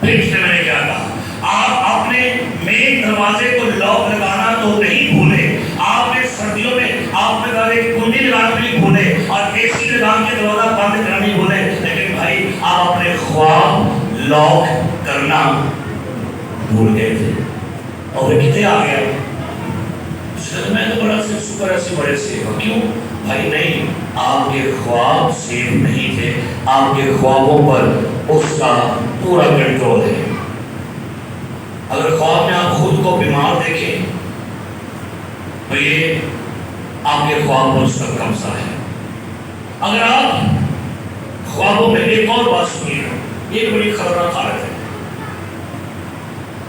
پھر میں نے کیا کہا، آپ اپنے مین دروازے کو لاک لگانا تو نہیں بھولے، آپ نے سردیوں میں آپ نے کہا ایک کنڈی لگانا نہیں بھولے اور اے سی لگا کے دروازہ بند کرنا نہیں بھولے، لیکن بھائی آپ اپنے خواب لاک کرنا بھول گئے تھے اور وہ کتنے آ گیا، میں تو بڑا سے شکر ایسے بڑے سے ہو، کیوں بھائی نہیں، آپ کے خواب سیف نہیں تھے، آپ کے خوابوں پر اس کا پورا کنٹرول ہے۔ اگر خواب میں آپ خود کو بیمار دیکھیں تو یہ آپ کے خواب پر اس کا قبضہ ہے۔ اگر آپ خوابوں میں ایک اور بات سنیے، یہ بڑی خطرناک حالت ہے،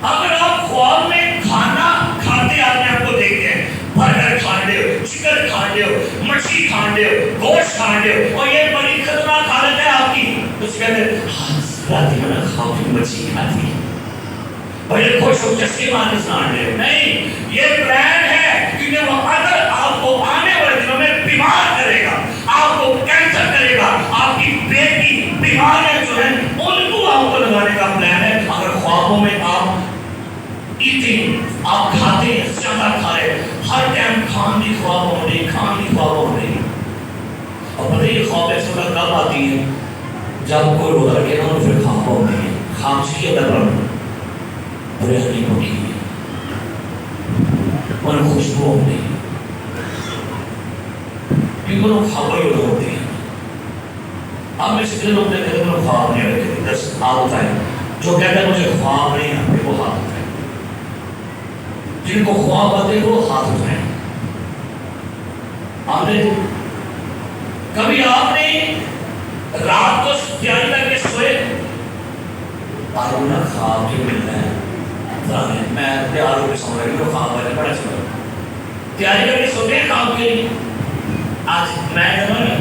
اگر آپ خواب میں کھانا کھاتے آپ نے آپ کو دیکھتے ہیں، برگر کھا رہے ہو، چکن کھا رہے ہو، مچھلی مچھی کھان دے گوشت کھان دے اور یہ بڑی خطرناک حالت ہے آپ کی. تو اس کہتے ہیں رات میں نہ کھاؤ کہ مچھی کھاتی بڑے خوش ہو چسکے مارنے سان دے. نہیں, یہ پلان ہے کیونکہ وہ اگر آپ کو آنے والے دنوں میں بیمار کرے گا, آپ کو کینسر کرے گا, آپ کی پیٹ کی بیماریاں جو ہیں ان کو آپ کو لگانے کا پلان ہے. اگر خوابوں میں آپ ایٹنگ آپ کھاتے ہیں, زیادہ کھائے, ہر ٹائم کھان کی خواب ہو رہی, کھان کی خواب ہو رہی. اور پتہ یہ خواب ایسے وقت کب آتی ہے جب کوئی روزہ رکھے گا اور پھر خواب ہو رہی ہے. خاموشی کے اندر بڑے حقیق ہوتی ہے اور خوشبو ہوتی ہے کیونکہ وہ خواب ہی ہوتی ہے. اب میں سے لوگ کہتے ہیں کہ خواب نہیں رکھتے, دس عادت ہے جو کہتے ہیں مجھے خواب نہیں آتے وہ ہاتھ اٹھائیں. جن کو خواب آتے وہ ہاتھ اٹھائیں. آپ نے کبھی آپ نے رات کو تیاری کر کے سوئے اور نہ خواب جو ملتا ہے میں تیار ہو کے سو رہی ہوں, خواب والے بڑا سو تیاری کر کے سوتے ہیں خواب کے لیے. آج میں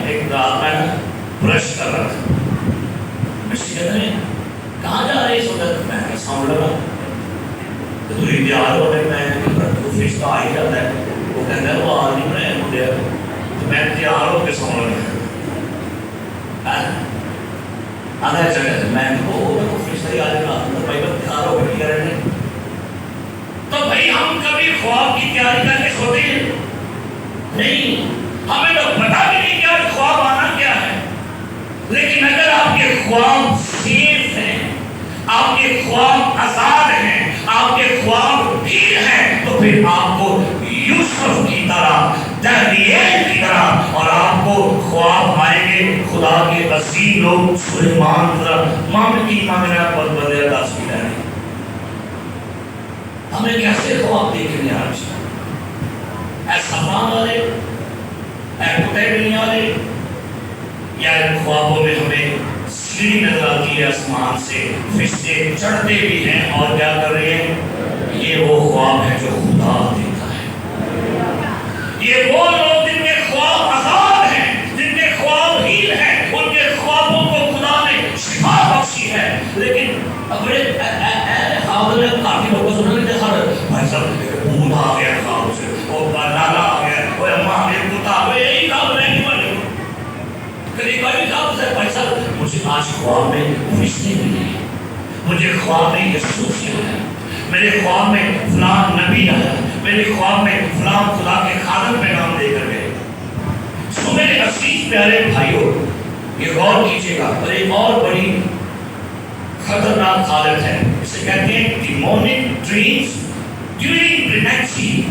ایک رات میں برش کر رہا تھا, کہتے ہیں کہاں جا رہے اس وقت, میں ساؤنڈ لگا تو تیار ہو رہے, میں فرشتہ آ ہی جاتا ہے, وہ کہتا ہے وہ آ نہیں رہے مجھے, تو میں تیار ہو کے ساؤنڈ لگا آدھا چلے میں کو فرشتہ ہی آ جائے گا تو بھائی بس تیار ہو کے کیا رہنے. تو بھائی ہم کبھی خواب کی تیاری کر کے سوتے ہیں نہیں, ہمیں تو پتا بھی نہیں کہ آج خواب آنا کیا ہے. لیکن اگر آپ کے خواب سیف ہیں, آپ کے خواب آزاد ہیں, آپ کے خواب ڈھیل ہیں, تو پھر آپ کو یوسف کی طرح, دانیال کی طرح, اور آپ کو خواب آئیں گے خدا کے عظیم لوگ سلیمان کی طرح. معاملے کی مانگنا بہت بدل تصویر ہے. ہمیں کیسے خواب دیکھنے آج ایسا مان والے ایکٹیویٹیاں والے, یا خوابوں میں ہمیں سیڑھی نظر آتی ہے آسمان سے, فرشتے چڑھتے بھی ہیں اور کیا کر رہے ہیں. یہ وہ خواب ہے جو خدا دیتا ہے. یہ وہ لوگ جن کے خواب آزاد ہیں, جن کے خواب ہیل ہیں, ان کے خوابوں کو خدا نے شفا بخشی ہے. لیکن بڑے خواب میں کافی لوگوں کو سننے دیکھا بھائی صاحب بھوت آ گیا خواب سے, وہ لالا آ گیا, وہ اماں نے کتا آ گیا, یہی خواب رہنے والے. کبھی خواب سے بھائی صاحب مجھے آج خواب میں فرشتے ملے, مجھے خواب میں یسوع ملا, میرے خواب میں فلاں نبی آیا, میرے خواب میں فلاں خدا کے خادم پیغام دے کر گئے. سو میرے عزیز پیارے بھائیوں, یہ غور کیجیے گا, اور ایک اور بڑی خطرناک حالت ہے, اسے کہتے ہیں ڈیمونک ڈریمز ڈیورنگ پریگنینسی.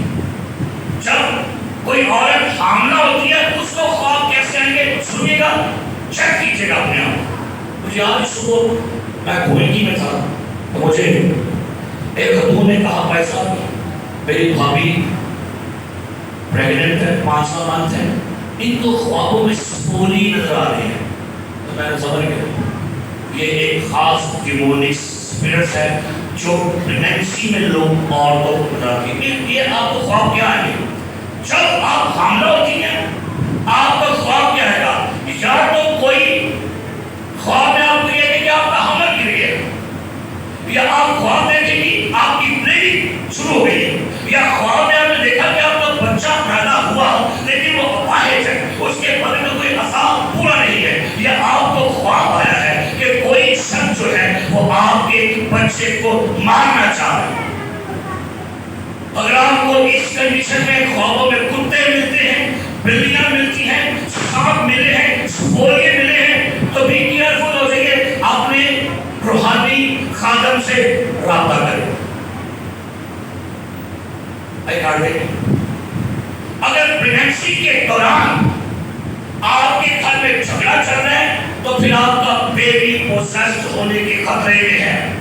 جب کوئی عورت حاملہ ہوتی ہے اس کو خواب کیسے آئیں گے, سنیے گا, چیک کیجیے گا اپنے آپ. مجھے آج صبح میں کوئٹی میں تھا تو مجھے ایک خاتون نے کہا بھائی صاحب میری بھابھی پریگننٹ ہے, 5واں منتھ ہے, ان کو خوابوں میں سپولی نظر آ رہی ہے. تو میں نے سمجھ گیا یہ ایک خاص ڈیمونک اسپرٹ ہے جو پریگنینسی میں لوگ عورتوں کو بتاتی ہے. یہ آپ کو خواب کیا آئے گے جب آپ حاملہ ہوتی ہیں, آپ کا خواب کیا ہے گا, یا تو کوئی خواب میں آپ کو یہ کہ آپ کا حمل گر گیا, یا آپ خواب دیکھیں گی آپ کی بلیڈنگ شروع ہو گئی, یا خواب میں آپ نے دیکھا کہ آپ کا بچہ پیدا ہوا لیکن وہ اپاہج ہے, اس کے بدن میں کوئی عذاب پورا نہیں ہے, یا آپ کو خواب آیا ہے کہ کوئی شخص جو ہے وہ آپ کے بچے کو مارنا چاہ رہا ہے. اگر آپ کو اس کنڈیشن میں خوابوں میں کتے ملتے ہیں, بلیاں ملتی ہیں, سانپ ملے ہیں, سپولیے ملے ہیں, تو بھی کیئرفل ہو جائیے, اپنے روحانی خادم سے رابطہ کریں. اگر پریگنینسی کے دوران آپ کے گھر میں جھگڑا چل رہا ہے تو پھر آپ کا بیبی پوسیسڈ ہونے کے خطرے میں ہے.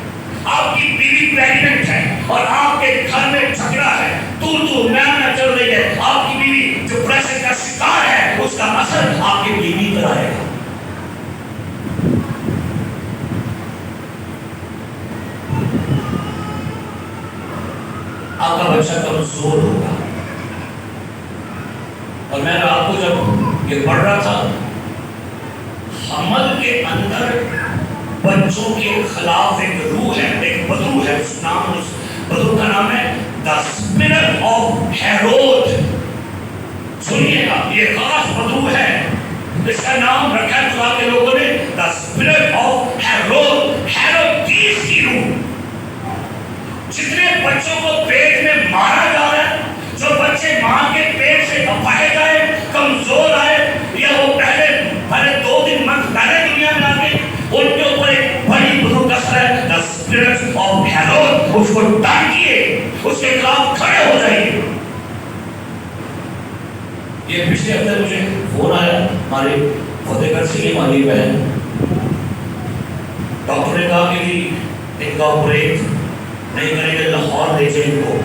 آپ کی بیوی پریگننٹ ہے اور آپ کے گھر میں جھگڑا ہے, تو میاں چل رہی ہے, آپ کی بیوی جو پریشر کا شکار ہے اس کا اثر آپ کی بیوی پر آئے گا. آپ کا بچہ کمزور ہوگا. اور میں آپ کو جب یہ پڑھ رہا تھا حمل کے اندر بچوں کے خلاف ایک روح ہے، ایک بدو ہے، اس بدو کا نام ہے دا اسپرٹ آف ہیرود. سنیے گا، یہ خاص بدو ہے، اس کا نام رکھا ہے خدا کے لوگوں نے the spirit of Herod. Herodes کی روح. جتنے بچوں کو پیٹ میں مارا جا رہا ہے، جو بچے ماں کے پیٹ سے اپاہے گئے، کمزور آئے، یا وہ پہلے 2 دن منتھ پہلے دنیا میں آ گئے، ان کے اوپر ایک بڑی بدو کثر ہے، دا اسپرٹ آف ہیرود. اس کو ڈانٹیے، اس کے خلاف کھڑے ہو جائیے. یہ پچھلے ہفتے مجھے فون آیا ہمارے فتح گڑھ سے ہماری بہن، ڈاکٹر نے کہا کہ ان کا آپریٹ نہیں کریں گے، لاہور لے جائیں. ان کو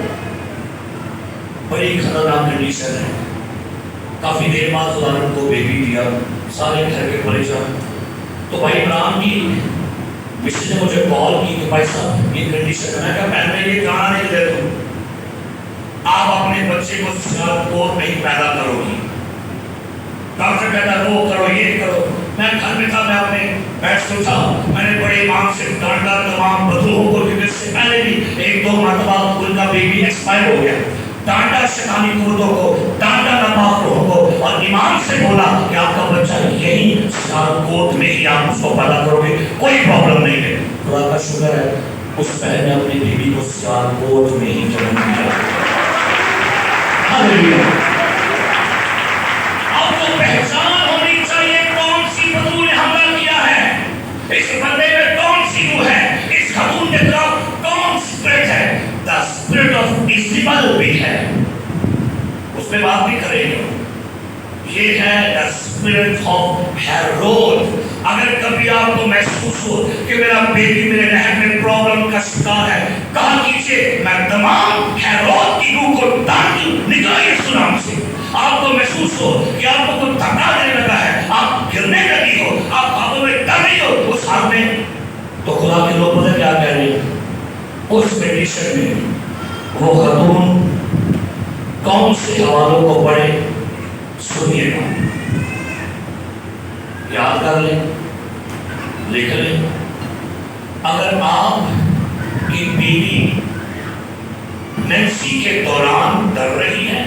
بڑی خطرناک کنڈیشن ہے. کافی دیر بعد خدا نے ان کو بیبی دیا، سارے گھر کے پریشان. تو بھائی عمران کی مسز نے مجھے کال کی کہ بھائی صاحب یہ کنڈیشن ہے. میں کہا میں یہ جانا نہیں دے دوں، آپ اپنے بچے کو سیالکوٹ نہیں پیدا کرو گی. ڈاکٹر کہتا ہے وہ کرو یہ کرو. میں گھر میں تھا، میں اپنے بیٹھ سوچا، میں نے بڑے امام سے ڈانٹا تمام بدوؤں کو، کیونکہ اس سے پہلے بھی 1-2 مرتبہ ان کا بیبی ایکسپائر ہو گیا. ڈانٹا شیطانی قوتوں کو، ڈانٹا ناپاک روحوں کو، اور امام سے بولا کہ آپ کا بچہ یہی سیالکوٹ میں ہی آپ اس کو پیدا کرو گے، کوئی پرابلم نہیں ہے. خدا کا شکر ہے اس بہن نے اپنی بیبی کو سیالکوٹ میں ہی جنم دیا. اب تو پہچان ہونی چاہیے کون سی بدو نے حملہ کیا ہے، اس بندے میں کون سی روح ہے، اس خاتون کے خلاف کون اسپرٹ ہے. دا اسپرٹ آف ایزیبل بھی ہے، اس پہ بات بھی کریں گے. یہ ہے دا اسپرٹ آف ہیرود. اگر کبھی آپ کو محسوس ہو کہ میرا بیٹی میرے رحم میں پرابلم کا شکار ہے، کہا کیجیے میں تمام ہیرود کی روح کو ڈانٹوں، نکلائیے اس نام سے. آپ کو محسوس ہو کہ آپ کو کوئی دھکا دینے لگا ہے، آپ گرنے لگی ہو، آپ ہاتھوں میں ڈر رہی ہو اس حال میں، تو خدا کے لوگ پتہ کیا کہہ رہے ہیں؟ اس کنڈیشن میں وہ خاتون کون سے حوالوں کو پڑھے؟ سنیے گا، یاد کر لیں، لکھ لیں. اگر آپ کی بیوی ننسی کے دوران ڈر رہی ہے،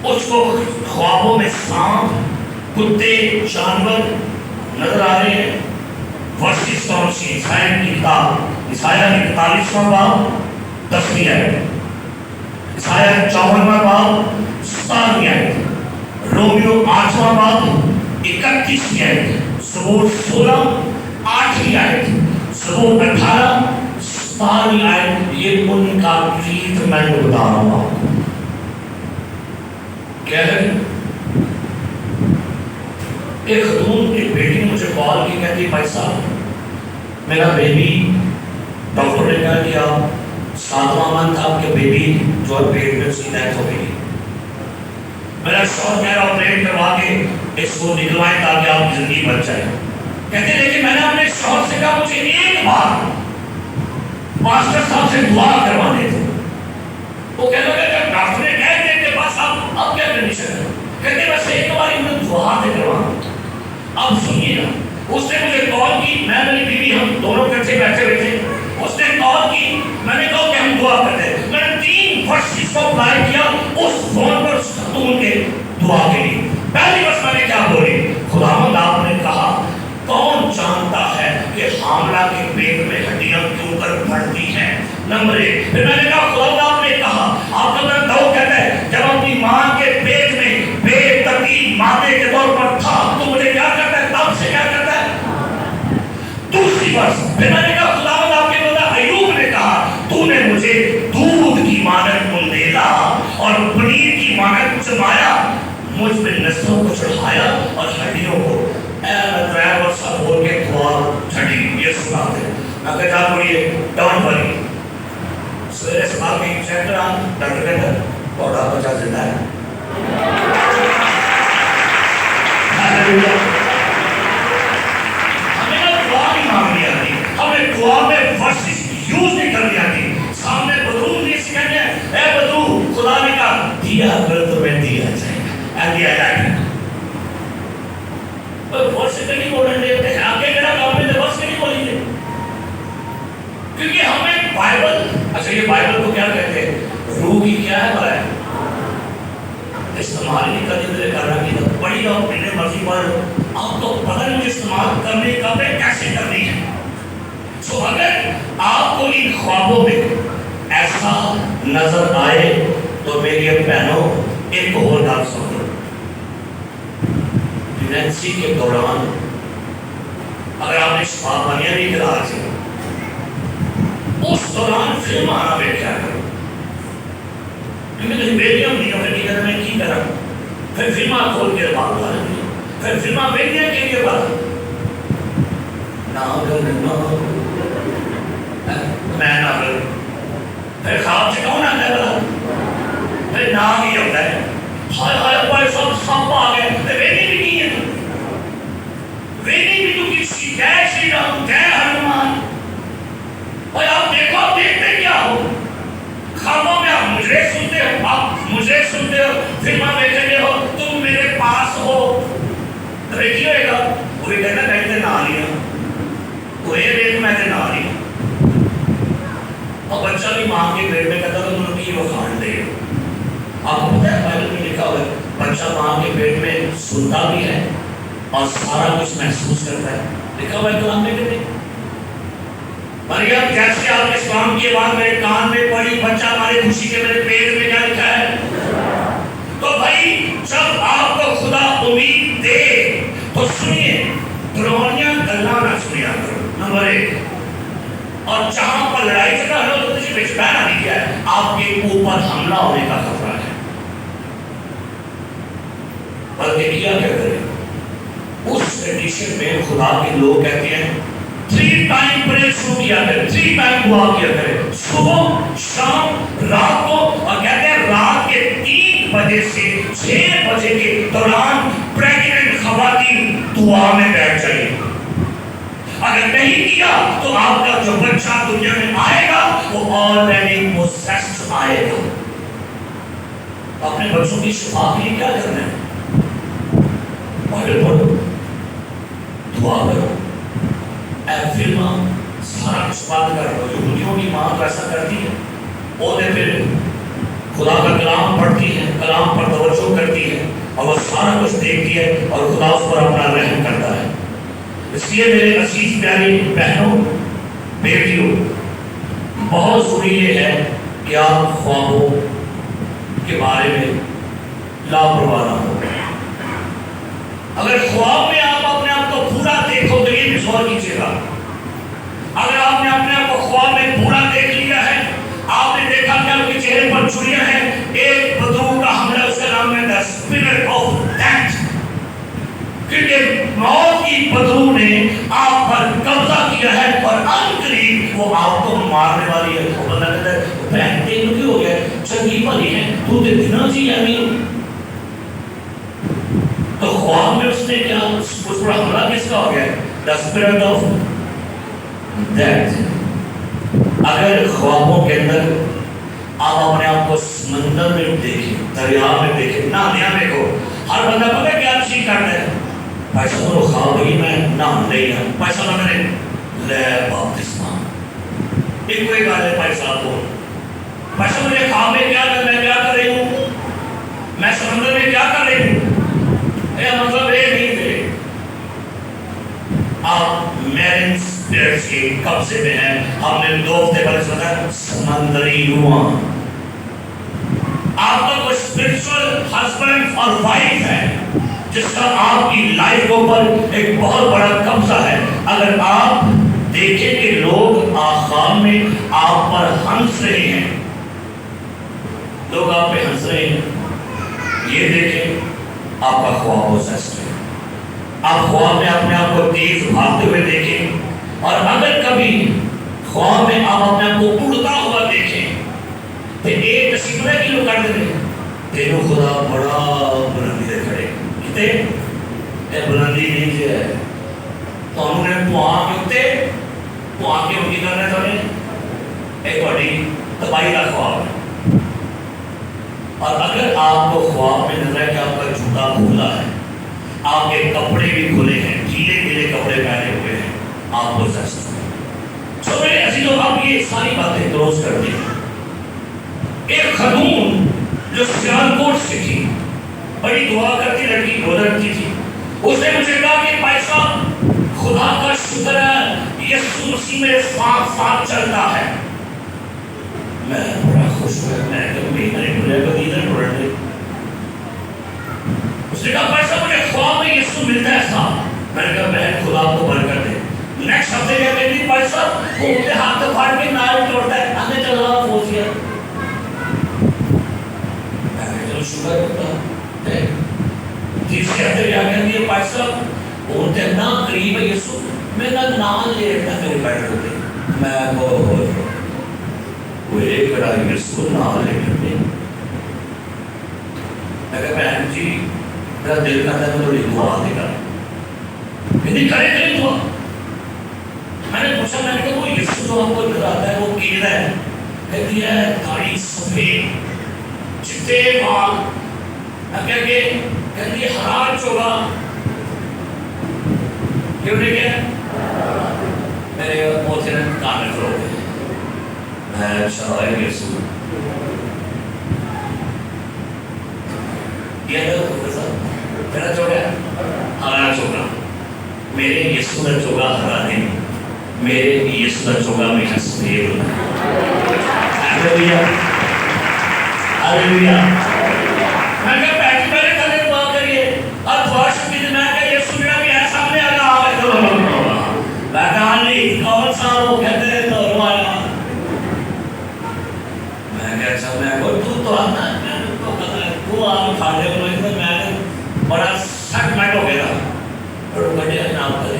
اس کو خوابوں میں سانپ، کتے، جانور نظر آ رہے ہیں، ورسز کون سی؟ عیسائیہ کی کتاب، عیسائیہ کی 41واں باب 10ویں آیت، عیسائیہ 54واں باب 17ویں آیت، رومیو 8واں باب 31ویں آیت، زبور 16 8ویں آیت، زبور 18 17ویں آیت. یہ ان کا ٹریٹمنٹ بتا رہا ہوں آپ کو. کیا ہے؟ ایک خاتون ایک بیٹی نے مجھے کال کی، کہتی بھائی صاحب میرا بیبی، ڈاکٹر نے کہا کہ آپ 7واں منتھ آپ کے بیبی جو ہے پیٹ میں اس کی ڈیتھ ہو گئی. میرا شوہر کہہ رہا آپریٹ کروا کے اس کو نکلوائیں تاکہ آپ کی زندگی بچ جائے. کہتے لیکن میں نے اپنے شوہر سے کہا مجھے ایک بار پاسٹر صاحب سے دعا کروانے تھے. وہ کہنے لگا کہ ڈاکٹر نے کہہ دیا کہ بس اب کیا کنڈیشن ہے؟ کہتے بس ایک بار انہیں دعا دے کروانا. اب سنیے گا، اس نے مجھے کال کی، میں میری بیوی ہم دونوں کٹھے بیٹھے ہوئے تھے. اس نے کال کی، میں نے کہا کہ ہم دعا کرتے ہیں. میں نے 3 ورسز کو اپلائی کیا اس فون پر اس خاتون کے دعا کے لیے. پہلی ورس میں نے کیا بولی؟ خداوند آپ نے کہا کون جانتا ہے کہ حاملہ کے پیٹ میں ہڈیاں کیوں کر بڑھتی ہیں. نمبر 1. پھر میں نے کہا خداوند آپ نے کہا، آپ کا میں دعو کہتا ہے جب اپنی ماں کے پیٹ میں بے ترتیب مادے کے طور پر تھا تو مجھے کیا کرتا ہے، تب سے کیا کرتا ہے. دوسری ورس پھر میں نے کہا خداوند آپ کے بندہ ایوب نے کہا تو نے مجھے دودھ کی مانند اندھیلا اور پنیر کی مانند چبایا، مجھ پہ نسلوں کو چڑھایا اور ہڈیوں کو ڈرائیور صاحب بول کے دعا چھڑی. یہ سنا دے میں کہا جا پڑھیے ڈون وری. سویرے صبح کے چیک کرا، ڈاکٹر کہتا ہے بڑا بچہ زندہ ہے. ہمیں نا دعا نہیں مانگنی آتی، ہمیں دعا میں ورسز یوز نہیں کرنی آتی. سامنے بدرو نہیں سے کہتے ہیں اے بدرو خدا نے کہا دیا کر تو میں دیا جائے گا. کیونکہ ہمیں بائبل، اچھا یہ بائبل کو کیا کہتے ہیں؟ روح کی کیا ہے بھائی؟ استعمال نہیں کرنے کرنا کی بڑی اور اپنے مرضی پر آپ کو پتہ نہیں استعمال کرنے کا پہ کیسے کرنی ہے. سو اگر آپ کو ان خوابوں میں ایسا نظر آئے تو میری بہنوں ایک اور بات سنو. پریگنینسی کے دوران اگر آپ نے شفاخانیاں نہیں کرا تھی اس دوران فلم آنا میں کیا کروں؟ کیونکہ تجھے بیٹیاں نہیں ہوں گی میں کی کرا پھر فلمہ کھول کے بات آ رہی ہے پھر فلمہ بیٹیاں کے لیے بات نہ میں نہ کروں پھر خواب سے کون آتا ہے بلا پھر نہ ہی ہوتا ہے ہائے ہائے ہائے سب آ گئے ویڈی بھی نہیں ہے ویڈی بھی تو کسی جے شری رام جے ہنومان اور آپ دیکھو آپ دیکھتے کیا ہو خوابوں میں آپ مجھے سنتے ہو آپ مجھے سنتے ہو فلمہ بیچے گے ہو تم میرے پاس ہو دیکھیے گا وہی کہنا کہتے نہ لیا وہ یہ دیکھ میں نے نہ لیا اور بچہ بھی ماں کے پیٹ میں کہتا تھا تم کی وہ کھان دے آپ کو پتہ ہے بائبل میں لکھا ہوا ہے بچہ ماں کے پیٹ میں سنتا بھی ہے اور سارا کچھ محسوس کرتا ہے لکھا ہوا ہے کلام میں کہ مریم جیسے آپ نے اسلام کی آواز میرے کان میں پڑی بچہ ہمارے خوشی کے میرے پیٹ میں کیا لکھا ہے تو بھائی جب آپ کو خدا امید دے تو سنیے درونیاں گلاں نہ سنیا کرو نمبر 1 اور جہاں پر لڑائی جھگڑا ہو تو کسی بیچ بہنا نہیں کیا ہے آپ کے اوپر حملہ ہونے کا خطرہ ہے بلکہ کیا کریں اس کنڈیشن میں خدا کے لوگ کہتے ہیں 3 ٹائم پریئر شروع کیا کریں 3 ٹائم دعا کیا کریں صبح شام رات کو اور کہتے ہیں رات کے 3 بجے سے 6 بجے کے دوران پریگننٹ خواتین دعا میں بیٹھ جائیے اگر نہیں کیا تو آپ کا جو بچہ دنیا میں آئے گا وہ آلریڈی پوسیسڈ آئے گا. اپنے بچوں کی شفا کے لیے کیا کرنا ہے؟ بائبل پڑھو دعا کرو اے فلمہ سارا کچھ بات کر دو یہودیوں کی ماں تو ایسا کرتی ہے وہ پھر خدا کا کلام پڑھتی ہے کلام پر توجہ کرتی ہے اور وہ سارا کچھ دیکھتی ہے اور خدا اس پر اپنا رحم کرتا ہے. اس لیے میرے عزیز پیاری بہنوں بیٹیوں بہت ضروری یہ ہے کہ آپ خوابوں کے بارے میں لاپرواہ نہ ہو. اگر خواب میں آپ اپنے آپ کو پورا دیکھو تو یہ بھی غور کیجیے گا اگر آپ نے اپنے آپ کو خواب میں پورا دیکھ لیا ہے آپ نے دیکھا کہ آپ کے چہرے پر چڑیاں ہیں ایک بدرو کا حملہ اس کا نام ہے the spirit of death کیونکہ موت کی بدرو نے آپ پر قبضہ کیا ہے اور عنقریب وہ آپ کو مارنے والی ہے. وہ بندہ کہتا ہے بہن تینوں کی ہو گیا چنگی بھلی ہے تو تے دنوں جی امین تو خواب میں اس نے کیا اس پر حملہ کس کا ہو گیا the spirit of death. اگر خوابوں کے اندر آپ اپنے آپ کو سمندر میں دیکھیں دریا میں دیکھیں نہانے میں دیکھو ہر بندہ پتہ کیا چیز کرتا ہے پیسہ تو خواب ہی میں نام نہیں ہے پیسہ نہ کرے لے باپتسمہ ایک کوئی گال ہے پیسہ تو پیسہ مجھے خواب میں کیا کر میں کیا کر رہی ہوں میں سمندر میں کیا کر رہی ہوں مطلب یہ نہیں تھے آپ میرن اسپرٹس کے قبضے میں ہیں. ہم نے 2 ہفتے پہلے سنا سمندری روحاں آپ کا کوئی اسپرچل ہسبینڈ اور وائف ہے جس کا آپ کی لائف کے اوپر ایک بہت بڑا قبضہ ہے. اگر آپ دیکھیں کہ لوگ آخام میں آپ پر ہنس رہے ہیں لوگ آپ پہ ہنس رہے ہیں یہ دیکھیں آپ کا خواب ہو سکتا ہے. آپ خواب میں اپنے آپ کو تیز بھاگتے ہوئے دیکھیں اور اگر کبھی خواب میں آپ اپنے آپ کو اڑتا ہوا دیکھیں تو ایک سکڑے کی لوگ کر دیں تینوں خدا بڑا بلندی دے کھڑے کتے اے بلندی نہیں جو ہے تو انہوں نے پوہاں کے ان کی کرنے سنے ایک بڑی تباہی کا خواب ہے. اور اگر آپ کو خواب میں نظر ہے کہ آپ کا جوتا کھولا ہے آپ کے کپڑے بھی کھلے ہیں گیلے گیلے کپڑے پہنے ہوئے ہیں آپ کو سچ میرے عزیزوں اب یہ ساری باتیں کلوز کر دی. ایک خاتون جو سیالکوٹ سے تھی, بڑی دعا کرتی لڑکی, گزرتی تھی, اس نے مجھے کہا کہ بھائی صاحب خدا کا شکر ہے یسوع مسیح میرے ساتھ چلتا ہے. میں بڑا خوش ہوا. میں نے کہا اس نے کہا بھائی صاحب مجھے خواب میں یسوع ملتا ہے صاحب. میں نے کہا بہن خدا آپ کو برکت دے. نیکسٹ ہفتے کیا کہتی بھائی صاحب وہ مجھے ہاتھ پھاڑ کے ناریل توڑتا ہے. ہم نے چلا پہنچ گیا. شکر ہوتا ہے. تیسرے ہفتے کیا کہتی ہے بھائی صاحب وہ اتنا قریب ہے یسوع, میرا نام لے رہتا میرے بیٹھ ہوتے. میں بہت وہ ایک بڑا یسوع نام لے رہتے. میں کہا بہن جی میرا دل کرتا ہے میں تھوڑی دعا دے گا. کہتی کرے تیری دعا. میں نے پوچھا, میں نے کہا وہ یسوع جو ہم کو نظر آتا ہے وہ کیڑا ہے؟ کہتی ہے داڑھی سفید, چٹے بال. اب کیا کہ کہتی ہے ہرا چوگا. کیوں نے کیا میرے موت نے کان میں کھلو گئے. میں شاعر یسوع میرا چوگا ہرا چوگا. میرے یسوع کا چوگا ہرا نہیں, میرے یسوع کا چوگا ہمیشہ سفید ہوتا ہے. ہاللیلویا ہاللیلویا. میں کہا بیٹھ میرے کلے دعا کریے اور دعا شکری سے میں کہا یسوع میرا بھی ہے سامنے آ رہا. میں کہا نہیں کون سا وہ کہتے ہیں تو روایا. میں کہا اچھا میں کوئی تو آنا تو آپ کھاڑے ہوئے تھے. میں بڑا سٹ میٹ ہو گیا اور بڑے نام کرے.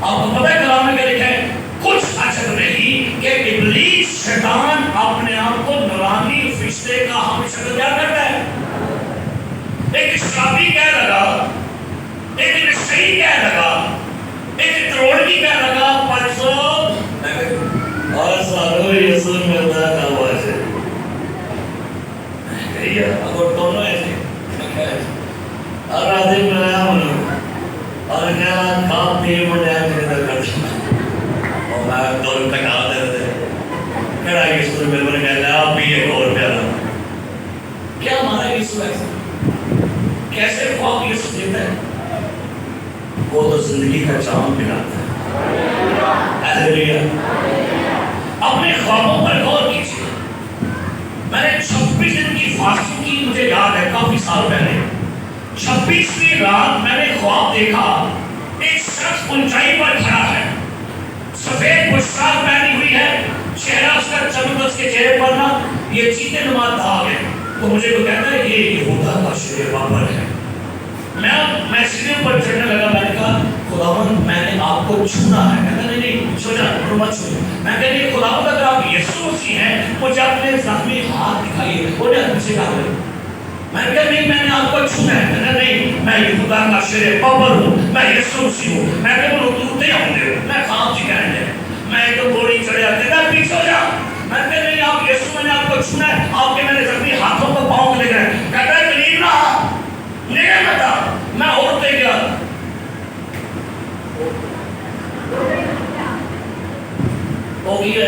آپ کو پتہ ہے کلام میں کیا لکھا ہے؟ کچھ عجب نہیں کہ ابلیس شیطان اپنے آپ کو نورانی فرشتے کا ہم شکل کیا کرتا ہے. ایک شرابی کہہ لگا, ایک نشئی کہہ لگا, ایک تروڑی کہہ لگا پرسوں اور سارو یسوع ملتا ہے آواز ہے. اگر دونوں ایسے اور راضی بنایا منو اور کیا کام پیر منڈیا کے اندر کرتا اور میں دور تک آتے رہتے کہڑا یسوع میں بنے کہتا ہے آپ بھی ایک اور پیارا. کیا ہمارا یسوع ایسا کیسے خواب یسوع دیتا ہے؟ وہ تو زندگی کا چاند پلاتا ہے. ہاللیلویا. اپنے خوابوں پر غور کیجیے. میں نے 26 دن کی فاسٹنگ کی, مجھے یاد ہے کافی سال پہلے. 26ویں رات میں نے خواب دیکھا ایک شخص اونچائی پر کھڑا ہے, سفید پوشاک پہنی ہوئی ہے, چہرہ اس کا چمک, اس کے چہرے پر نا یہ چیتے نما داغ ہے. تو مجھے تو کہتا ہے یہ یہودا کا شیر بابر ہے. میں سیڑھیوں پر چڑھنے لگا. میں نے کہا خداوند میں نے آپ کو چھونا ہے. کہتا نہیں نہیں چھو جا مت چھو. میں کہا یہ خداوند اگر آپ یسوع مسیح ہیں مجھے اپنے زخمی ہاتھ دکھائیے. وہ نے مجھ سے کہا میں نے کہا نہیں میں نے آپ کو چھونا ہے. کہتا نہیں میں یہودا کا شیر بابر ہوں, میں یسوع مسیح ہوں. میں کہا وہ دوتے ہوں گے. میں خواب جی کہنے لگا. میں تو گوڑی چڑھا کہتا پیچھے ہو جا. میں کہا نہیں آپ یسوع میں نے آپ کو چھونا ہے, آپ کے میں نے زخمی ہاتھوں کو پاؤں لے گئے. کہتا ہے قریب رہا نہیں بتا. میں اڑتے گیا. ہو گیا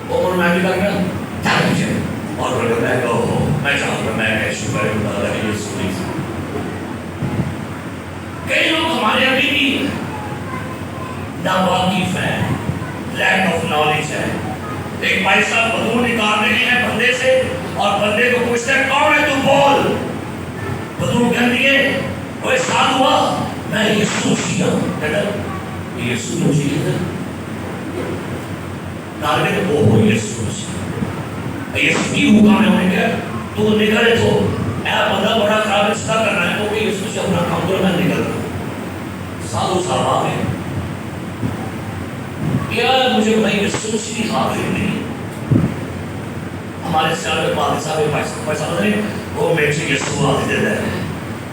اور میں بھی کر گیا اور میں کہو میں چاہوں گا میں شکر ہے. کئی لوگ ہمارے ابھی بھی ناواقف ہیں, لیک آف نالج ہے. ایک بھائی صاحب بدو نکال رہے ہیں بندے سے اور بندے کو پوچھتے ہیں کون ہے تو بول. بدو کہتی ہے وہ ساتھ ہوا میں یسوع مسیح ہوں. کہتا یسوع مسیح ہے نارے وہ یسوع مسیح یسوع کی حکم ہے. انہیں کہا تو نکلے تو اے بندہ بڑا خراب رشتہ کرنا ہے تو کہ یسوع سے اپنا کام کرو. میں نکل رہا ہوں. سادو صاحب ہے کیا مجھے بھائی یسوع مسیح حاضر نہیں. ہمارے سیال پادری صاحب پیسہ بدلے وہ میرے سے یسوع حاضر دیتا ہے.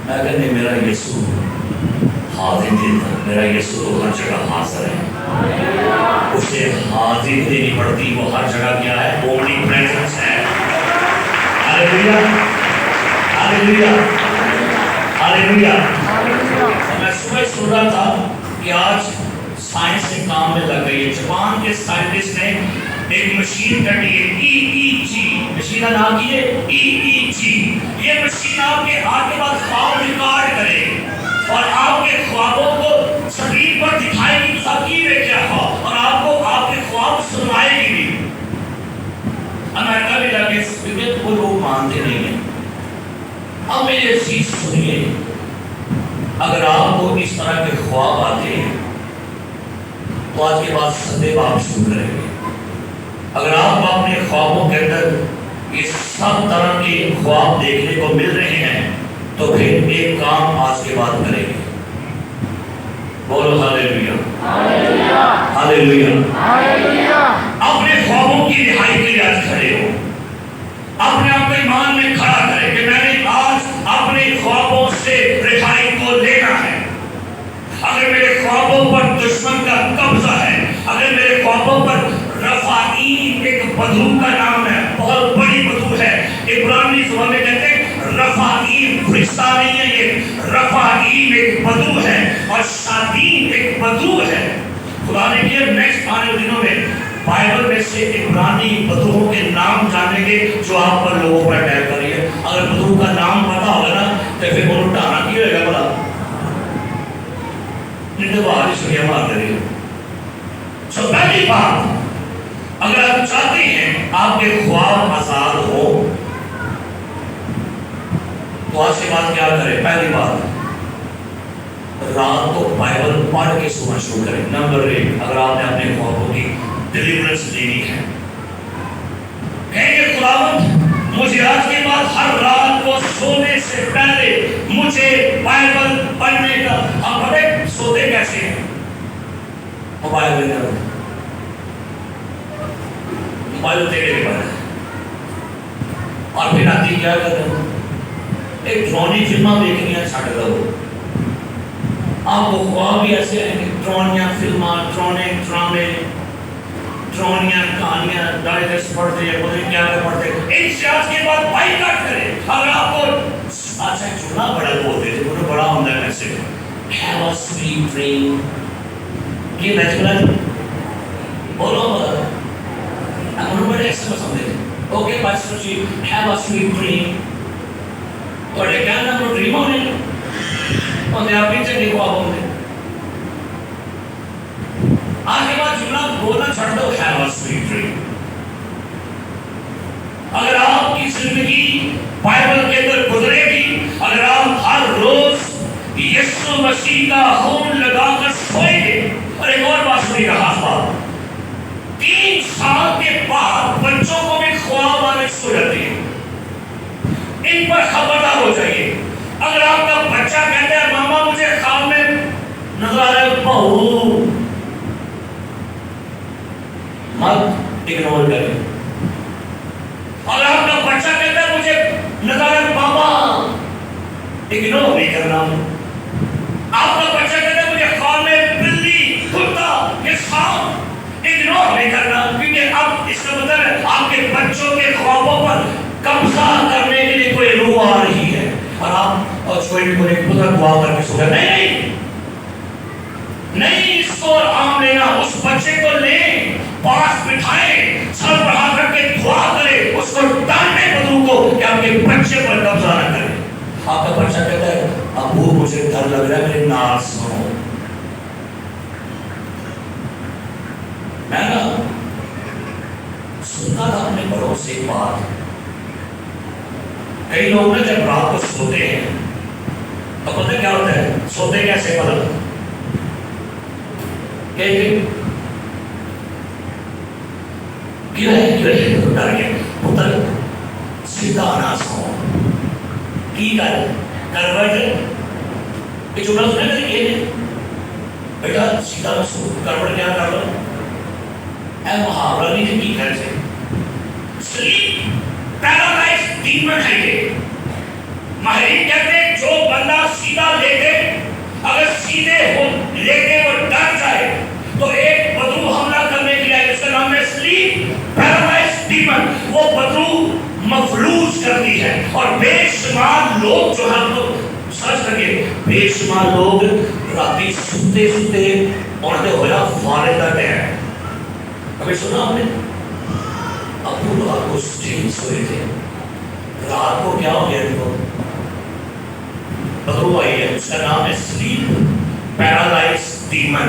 میں کہنے میرا یسوع حاضر دیتا ہے. میرا یسوع ہر جگہ حاضر ہے. اسے حاضری دینی پڑتی. وہ ہر جگہ کیا ہے اومنی پریزنس ہے. ہاللیلویا ہاللیلویا ہاللیلویا. میں صبح سن رہا تھا کہ آج سائنس کے کام میں لگ گئی ہے. جاپان کے کے سائنٹسٹ نے ایک مشین کر لی ہے، EEG مشین کا نام کی ہے EEG. یہ مشین آپ کے ہاتھ کے بعد خواب ریکارڈ کرے اور آپ کے خوابوں کو سکرین پر دکھائے گی تاکہ میں کیا خواب، اور آپ کو آپ کے خواب سنائے گی بھی. امریکہ میں جا کے وہ لوگ مانتے نہیں ہیں. اب میری چیز سنیے، اگر آپ کو اس طرح کے خواب آتے ہیں تو آج کے بعد سدے آپ شروع کریں گے. اگر آپ اپنے خوابوں کے اندر یہ سب طرح کے خواب دیکھنے کو مل رہے ہیں تو پھر ایک کام آج کے بعد کریں گے. بولو ہاللیلویا، ہاللیلویا. اپنے خوابوں کی رہائی کے لیے آج کھڑے ہو. اپنے آپ کو ایمان میں کھڑا کریں کہ میں نے آج اپنے خوابوں سے رہائی کو لینا ہے. اگر میرے خوابوں پر دشمن کا قبضہ ہے، اگر میرے خوابوں پر رفائیم ایک بدو کا نام ہے، بہت بڑی بدو ہے. عبرانی زبان میں کہتے ہیں رفائیم فرشتہ نہیں ہے، یہ رفائیم ایک بدو ہے اور شادین ایک بدو ہے. خدا نے کیا نیکسٹ آنے والے دنوں میں بائبل میں سے عبرانی بدوؤں کے نام جانیں گے جو آپ پر لوگوں پر اٹیک کر رہی ہے. اگر بدو کا نام پتا ہوگا نا تو پھر وہ لٹانا کی ہوئے گا بڑا نہیں تو باہر سنیا مار کرے. سو پہلی بات، اگر آپ چاہتے ہیں آپ کے خواب آزاد ہو تو آج کے بعد کیا کریں؟ پہلی بات، رات کو بائبل پڑھ کے سونا شروع کریں. نمبر 1، اگر آپ نے اپنے خوابوں کی ڈیلیورنس لینی ہے، کہیں کہ خداوند مجھے آج کے بعد ہر رات کو سونے سے پہلے مجھے بائبل پڑھنے کا. ہم پتہ ہے سوتے کیسے ہیں؟ موبائل لے کر، موبائل دیکھنے کے بعد اور پھر آتی کیا کرتے ہیں؟ ایک ڈرونی فلمیں دیکھنی ہے، چھٹ دو. آپ کو خواب بھی ایسے ہیں کہ ڈرونیاں فلمیں، ڈرامے، ڈرونیاں کہانیاں ڈائجسٹ پڑھتے ہیں، پتہ نہیں کیا پڑھتے ہیں. ان سے آج کے بعد بائیکاٹ کریں. اگر آپ کو اچھا چنا بڑا بولتے تھے، مجھے بڑا ہوتا ہے ویسے have a sweet dream. یہ نیچرل بولو انہوں بڑے ایسے پسند ہے. Okay pastor ji have a sweet dream. بڑے کیا نام کو ڈریم ہونے اور آپ بھی چلے خواب ہونے. آج کے بعد جملہ بولنا چھڑ دو have a sweet dream. اگر آپ کی زندگی بائبل کے اندر گزرے گی، اگر آپ ہر روز یسوع مسیح کا خون لگا کر سوئیں گے. اور ایک اور بات سنی کا خاص بات، 3 سال کے بعد بچوں کو بھی خواب آنے شروع ہو جاتے ہیں. ان پر خبردار ہو جائیے. اگر آپ کا بچہ کہتا ہے ماما مجھے خواب میں نظر آ رہا ہے بہو، مت اگنور کریں. اگر آپ کا بچہ کہتا ہے مجھے نظر آ رہا ہے بابا، اگنور نہیں کرنا. آپ کا بچہ کہتا ہے مجھے خواب میں بلی، کتا، یہ خواب، اگنور نہیں کرنا. کیونکہ اب اس کا مطلب ہے آپ کے بچوں کے خوابوں پر قبضہ کرنے کے لیے کوئی روح آ رہی ہے اور آپ اور کوئی پتر دعا کر کے سوچا نہیں اس کو عام لینا. اس بچے کو لیں، پاس بٹھائیں، سر بڑھا کر کے دعا کرے، اس کو ڈانٹے بدو کو کہ آپ کے بچے پر قبضہ نہ کرے. آپ کا بچہ کہتا ہے ابو مجھے ڈر لگ رہا ہے، میری ناز سنو. میں نا سنتا تھا اپنے بڑوں سے بات، کئی لوگ نا جب رات کو سوتے ہیں تو پتہ کیا ہوتا ہے؟ سوتے کیسے پتہ ڈر گیا پتر سیدھا نہ سو کی کروٹ یہ چھوٹا سنے گا کہ بیٹا سیدھا نہ سو، کروٹ کیا کر لو اے محاورہ نہیں کی خیر سے سلیپ پیرالائز ڈیمن ہے. یہ ماہرین کہتے ہیں جو بندہ سیدھا لیٹے، اگر سیدھے ہو لیٹے وہ ڈر جائے تو ایک بدو حملہ کرنے کے لیے، جس کا نام ہے سلیپ پیرالائز ڈیمن، وہ بدو مفلوج کرتی ہے. اور بے شمار لوگ جو ہم لوگ سرچ کریں، بے شمار لوگ راتی سوتے سوتے اڑتے ہوا فارغ کرتے ہیں. کبھی سنا آپ نے؟ ابو رات کو سوئے تھے، رات کو کیا ہو گیا ان کو؟ بدبو آئی ہے، اس کا نام ہے سلیپ پیرالائز ڈیمن۔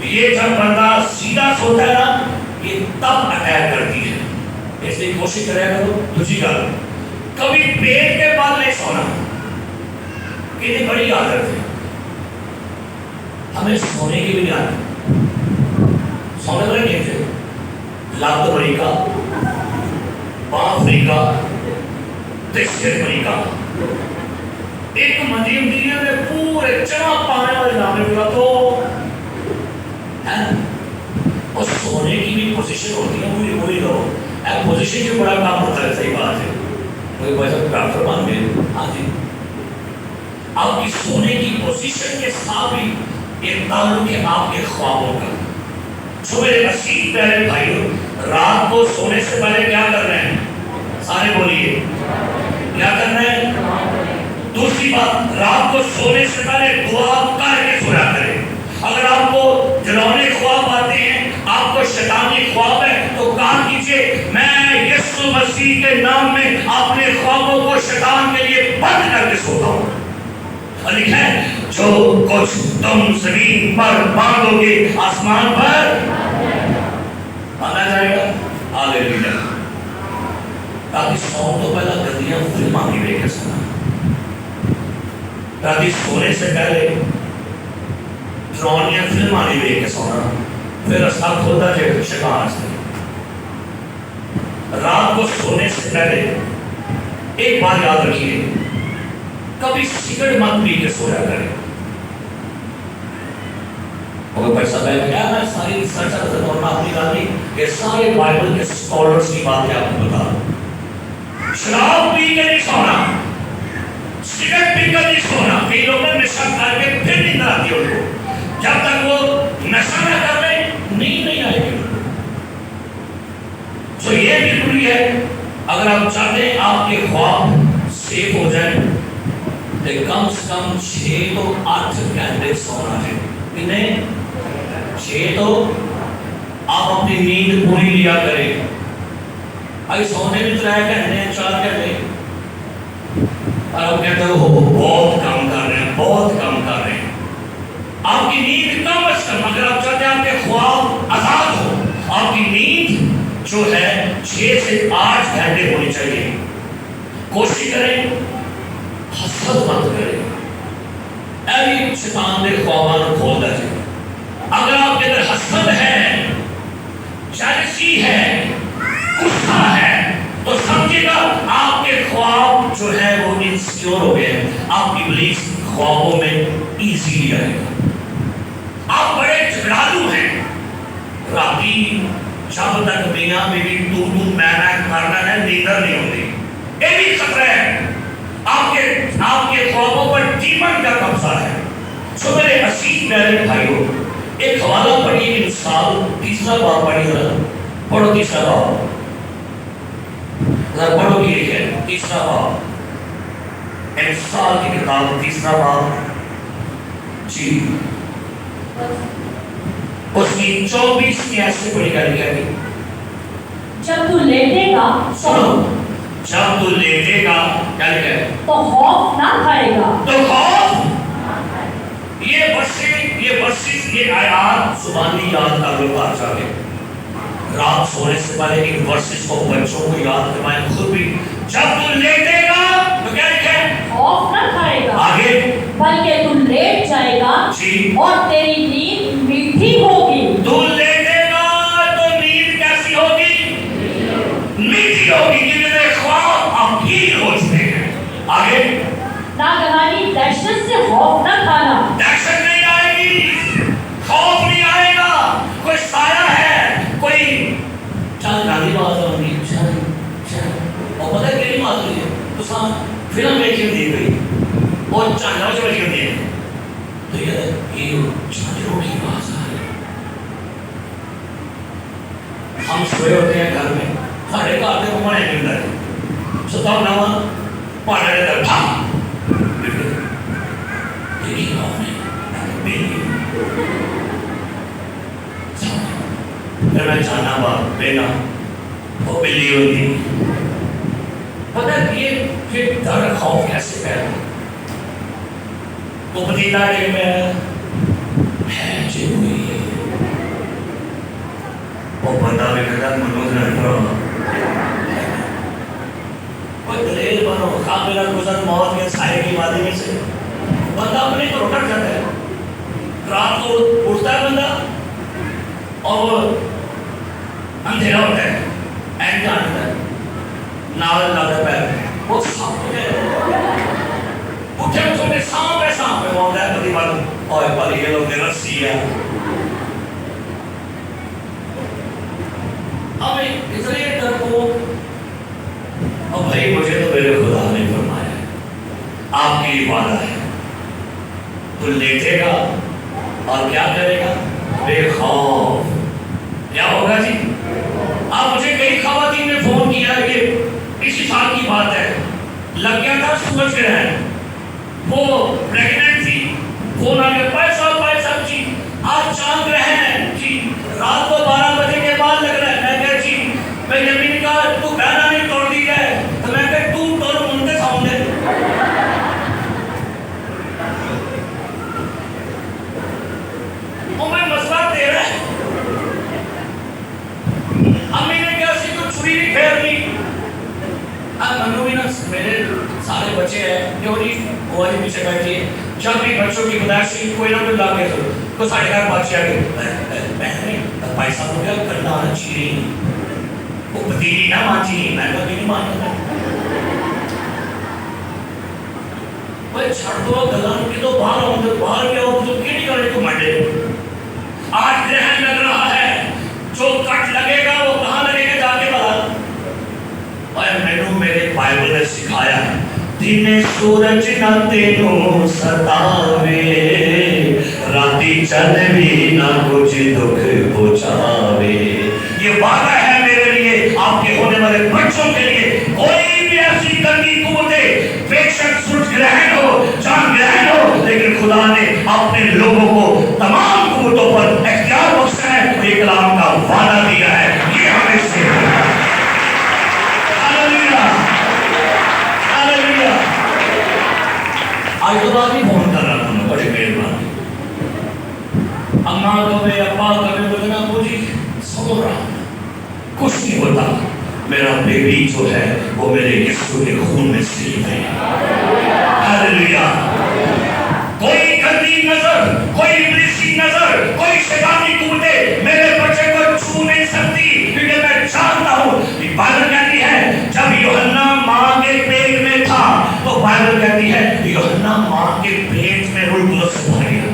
یہ جب بندہ سیدھا سوتا ہے نا، یہ تب اٹیک کرتی ہے۔ اس لیے کوشش کرے کرو دوسری گل، کبھی پیٹ کے بعد نہیں سونا۔ کتنی بڑی عادت ہے، ہمیں سونے کی بھی نہیں عادت۔ سونے والے نہیں تھے، لات امریکہ، پاں افریقہ، دشت امریکہ، ایک مدیم دنیا میں پورے چنا پانے والے نامے ملا تو اور سونے کی بھی پوزیشن ہوتی ہے، وہی لو پوزیشن جو بڑا کام ہوتا ہے۔ صحیح بات ہے، کوئی ویسا ڈاکٹر مان گئے، ہاں جی، آپ کی سونے کی پوزیشن کے ساتھ بھی ایک تعلق ہے آپ کے خوابوں کا۔ سو میرے عزیز پیارے بھائیوں، رات کو سونے سے پہلے کیا کر رہے ہیں؟ سارے بولیے کیا کر رہے ہیں؟ دوسری بات، رات کو سونے سے پہلے دعا کر کے سویا کریں۔ اگر آپ کو ڈراؤنے خواب آتے ہیں، آپ کو شیطانی خواب ہے، تو کہا کیجئے میں یسوع مسیح کے نام میں اپنے خوابوں کو شیطان کے لیے بند کر کے سوتا ہوں۔ لکھا ہے جو کچھ تم زمین پر باندھو گے آسمان پر آنا جائے گا۔ ہاللیلویا۔ تاکہ سونے تو پہلا گندیاں فلماں بھی دیکھ سکنا، تاکہ سونے سے پہلے ڈرونیاں فلماں نہیں دیکھ کے سونا، پھر رستہ کھولتا جائے شیطان سے۔ رات کو سونے سے پہلے ایک بات یاد رکھیے، کبھی سگریٹ مت پی کے سویا کریں۔ اور پیسہ بیٹھ گیا، میں ساری ریسرچ کرتا ہوں، میں اپنی بات نہیں، یہ سارے بائبل کے اسکالرس کی باتیں آپ کو بتا رہا ہوں۔ شراب پی کے نہیں سونا، سگریٹ پی کر نہیں سونا۔ کئی لوگ نشہ کر کے پھر نیند آتی ہے ان کو، جب تک وہ نشہ نہ کر لیں نیند نہیں آئے گی۔ تو یہ بھی ضروری ہے، اگر آپ چاہتے ہیں آپ کے خواب سیف ہو جائیں تو کم سے کم 6 تو 8 گھنٹے سونا ہے۔ کتنے؟ 6 تو آپ اپنی نیند پوری لیا کریں۔ اگر سونے میں 3 گھنٹے 4 گھنٹے اور آپ کہتے ہو بہت کم کر رہے ہیں، بہت کم کر رہے ہیں، آپ کی نیند کم از کم، اگر آپ چاہتے ہیں آپ کے خواب آزاد ہو، آپ کی نیند جو ہے 6 سے 8 گھنٹے ہونی چاہیے۔ کوشش کریں، حسد مت کریں، ایوی شیطان دے خواباں کھول دے۔ اگر آپ کے اندر حسد ہے، جالسی ہے، غصہ ہے، تو سمجھے گا آپ کے خواب جو ہے وہ انسیکیور ہو گئے ہیں، آپ کی ابلیس خوابوں میں ایزیلی آئے گا۔ آپ بڑے جھگڑالو ہیں، راتی جب تک میاں بیوی تو میں کرنا ہے، نیندر نہیں ہوتی، یہ بھی خطرہ ہے، آپ کے خوابوں پر ڈیمن کا قبضہ ہے۔ سو میرے عزیز پیارے بھائیوں، ایک حوالہ پڑھیے انسان 3 باب پڑھیے، پڑھو 3 باب، پڑھو کی لکھے 3 باب، انسان کی کتاب 3 باب جی، اس کی 24 ایسے پڑھی کر لکھا ہے، جب تو لیٹے گا، سنو، جب تو لیٹے گا کیا لکھا ہے؟ تو خوف نہ کھائے گا، تو خوف، یہ ورسز یہ آیات زبانی یاد کر لو بات چاہے، رات سونے سے پہلے ان ورسز کو بچوں کو یاد کروائیں، خود بھی جب تو لیٹے گا تو کیا لکھا ہے؟ خوف نہ کھائے گا، آگے بلکہ تو لیٹ جائے گا جی، اور تیری نیند میٹھی ہوگی۔ تو لیٹے گا تو نیند کیسی ہوگی؟ میٹھی ہوگی، کیونکہ میرے خواب اپیل ہو چکے ہیں۔ آگے ناگہانی دہشت سے خوف نہ کھانا، دہشت نہیں آئے گی، خوف نہیں آئے گا، کوئی سایہ ہے، کوئی چاہے گاندھی بات ہوگی، اور پتہ ہے کیلی بات ہوئی ہے، تو فلم میں کیوں دی گئی اور چاندوں سے کیوں دی گئی، تو یہ چاندوں کی بات آ رہی ہے۔ ہم سوئے ہوتے ہیں گھر میں، ساڑھے گھر کے گھمانے کیوں رہے، ستاؤ نوا پاڑے رہے در بھاگ پھر میں جانا بینا وہ بلی ہوتی. پتہ ہے یہ ڈر خوف کیسے پیدا وہ پتیلا ڈگ میں ہے جی ہوئی وہ بندہ بھی کہتا منوز نہ کرو کوئی دلیل بنو قابلہ گزر موت کے سائے کی وادی میں سے بندہ اپنے کو رکڑ جاتا ہے. رات کو اٹھتا ہے بندہ اور وہ اندھیرا ہوتا ہے اینڈ جانتا ہے نال لاتا پیر وہ سانپ ہے اٹھے چھوٹے سانپ ہے وہ آتا ہے پتی بار اور پالی یہ لوگ نے رسی ہے. اب اتنے ڈر کو اور بھائی مجھے تو میرے خدا نے فرمایا ہے آپ کی وعدہ ہے تو لیٹے گا اور کیا کرے گا بے خوف. کیا ہوگا جی؟ آپ مجھے کئی خواتین نے فون کیا کہ اسی سال کی بات ہے لگ گیا تھا سورج گرہن وہ پریگننٹ تھی فون آ گیا پیسہ جی آج چاند گرہن ہے جی رات کو 12 بجے کے بعد لگ رہا ہے. میں کہا جی میں نے بھی کہا تو بہنا نہیں توڑ دی ہے تو میں کہا تو توڑ منتے سامنے وہ میں مسئلہ دے رہا ہے. امی نے کہا سی تو چھری نہیں پھیرنی. اب منو بھی نا میرے سارے بچے ہیں جو نہیں وہ آج پیچھے بیٹھی ہے جب بھی بچوں کی بداشی کوئی نہ کوئی لا کے تو ساڑھے گھر بات کیا گئے بہنیں پیسہ ہو گیا کرنا چیری وہ پتیلی نہ مانچی میں کبھی نہیں مانتا بھائی چھڑ دو گلان کی تو باہر کیا ہو تو کی نہیں کرنے کو منڈے. آج گرہن لگ رہا ہے جو کٹ لگے گا وہ کہاں لگے گا جا کے بتا. اور میں میرے بائبل نے سکھایا دن سورج نہ تینوں ستاوے راتی چند بھی نہ کچھ دکھ پہنچاوے. یہ وعدہ ہے میرے لیے آپ کے ہونے والے بچوں کے لیے کوئی بھی ایسی گندی قوتیں بے شک سورج گرہن ہو چاند گرہن ہو لیکن خدا نے اپنے لوگوں کو تمام قوتوں پر اختیار بخشا ہے. یہ کلام کا وعدہ دیا ہے یہ ہمیں سے آج تو بات نہیں فون کر رہا تھا میں بڑے مہربانی اماں کبھی ابا کبھی بولے نا ابو جی سو رہا ہوں کچھ نہیں ہوتا میرا بیبی جو ہے وہ میرے یسوع کے خون میں سیل ہے. ہاللیلویا. کوئی گندی نظر کوئی ابلیسی نظر کوئی شیطانی قوتیں میرے بچے کو چھو نہیں سکتی کیونکہ میں جانتا ہوں بائبل کہتی ہے جب یوحنا ماں کے پیٹ میں تھا تو بائبل کہتی ہے یوحنا ماں کے پیٹ میں روح القدس سے بھر گیا.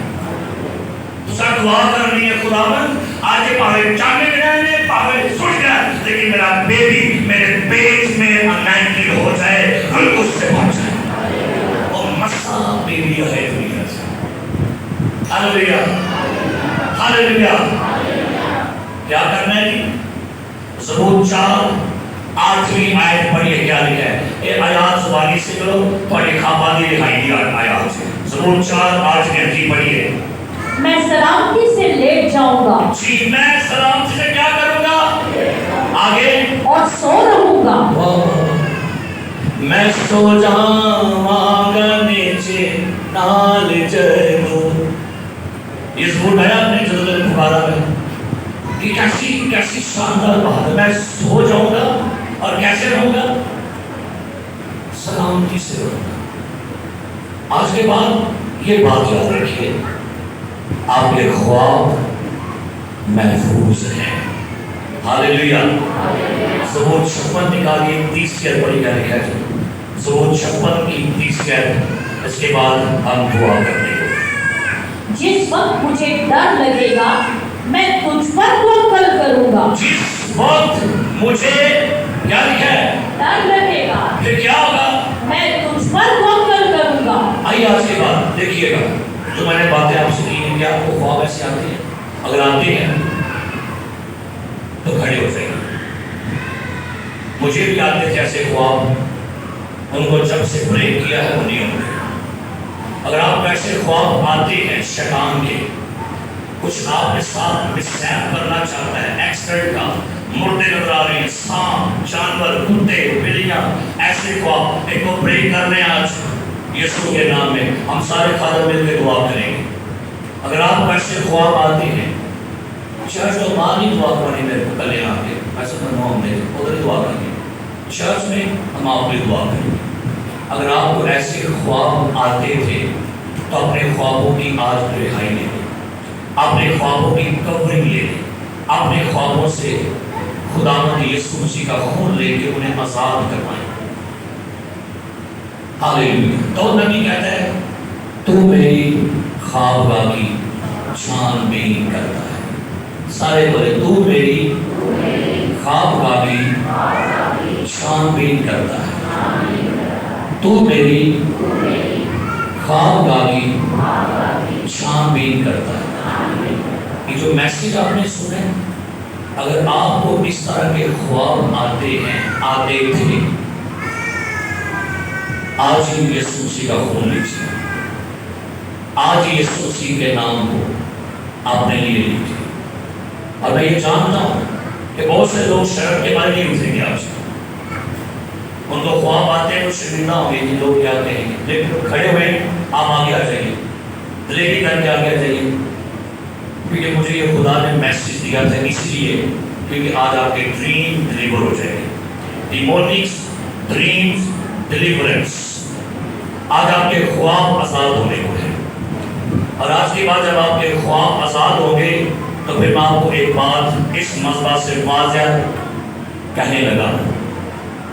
تو سر دعا کرنی ہے خداوند آج یہ پاوے چاندے گرہنے پاوے سوچ گیا لیکن میرا بیبی میرے پیٹ میں انائنٹڈ ہو جائے روح القدس سے بھر جائے اور مسا بیبی ہے دنیا سے. ہاللیلویا ہاللیلویا. کیا کرنا ہے جی؟ زبور 4:8 آیت پڑھیے کیا لکھا ہے. یہ آیات زبانی سے کرو تھوڑی خوابانی لکھائی دی آیات سے. زبور 4:8 جی پڑھیے. میں سلامتی سے لیٹ جاؤں گا جی میں سلامتی سے کیا کروں گا آگے اور سو رہوں گا. میں سو جاؤں گا نیچے نال جنو. یہ زبور آیا اپنے جلد پکارا ہے کہ کیسی شاندار بات ہے. میں سو جاؤں گا اور کیسے رہوں گا سلامتی سے رہوں گا. آج کے بعد یہ بات یاد رکھیے آپ کے خواب محفوظ ہیں. ہاللیلویا. زبور 56 نکالیے 30 کی پڑھی کیا لکھا ہے. زبور 56 کی 30 اس کے بعد ہم دعا کرنے کو. جس وقت مجھے ڈر لگے گا میں تجھ پر توکل کروں گا. جس وقت مجھے کیا لکھا ہے ڈر لگے گا پھر کیا ہوگا میں تجھ پر توکل کروں گا. آئیے آج کے بعد دیکھیے گا جو میں نے باتیں آپ سے کی ہیں کہ آپ کو خواب ایسے آتے ہیں اگر آتے ہیں تو کھڑے ہو جائیں. مجھے بھی آتے تھے ایسے خواب ان کو جب سے بریک کیا ہے وہ نہیں ہوتے. اگر آپ ایسے خواب آتے ہیں شیطان کے کچھ آپ کے ساتھ مسحب کرنا چاہتا ہے، ایکسیڈنٹ کا، مردے نظر آ رہے ہیں، سانپ، جانور، کتے، بلیاں، ایسے خواب ایک کو پرے کر رہے ہیں آج یسوع کے نام میں۔ ہم سارے خادم مل کے دعا کریں گے۔ اگر آپ کو ایسے خواب آتے ہیں، چرچ تو بعد ہی دعا کرانی میرے کو کل یہاں کے ایسا فرماؤں میں ادھر دعا کریں گے، چرچ میں ہم آپ کی دعا کریں گے۔ اگر آپ کو ایسے خواب آتے تھے تو اپنے خوابوں کی آج رہائی لے لیں، اپنے خوابوں کی کورنگ لے لیں، اپنے خوابوں سے خداوند یسوع مسیح کا خون لے کے انہیں آزاد کروائیں۔ ہاللیلویہ۔ تو نبی کہتا ہے تو میری خوابگاہ کی چھان بین کرتا ہے۔ سارے بولے تو میری خوابگاہ کی چھان بین کرتا ہے، تو میری خوابگاہ کی چھان بین کرتا ہے۔ یہ جو میسیج آپ نے سنے، اگر آپ کو اس طرح کے خواب آتے تھے، آج ہی یسوع مسیح کا خون لیجیے، آج ہی یسوع مسیح کے نام کو اپنے لیے لیجیے۔ اور میں یہ جانتا ہوں کہ بہت سے لوگ شرم کے بارے نہیں اٹھیں گے آج، ان کو خواب آتے ہیں وہ شرمندہ ہوں گے کہ لوگ کیا کہیں گے، لیکن کھڑے ہوئے آپ آگے آ جائیے، دلیری کر کے آگے آ جائیے، کیونکہ مجھے یہ خدا نے میسیج دیا تھا اس لیے کیونکہ آج آپ کے ڈریم ڈلیور ہو جائے گے۔ ڈیمونکس ڈریمز ڈلیورنس، آج آپ کے خواب آزاد ہونے کو ہے۔ اور آج کے بعد جب آپ کے خواب آزاد ہوں گے تو پھر میں آپ کو ایک بات اس مذہب سے واضح کہنے لگا،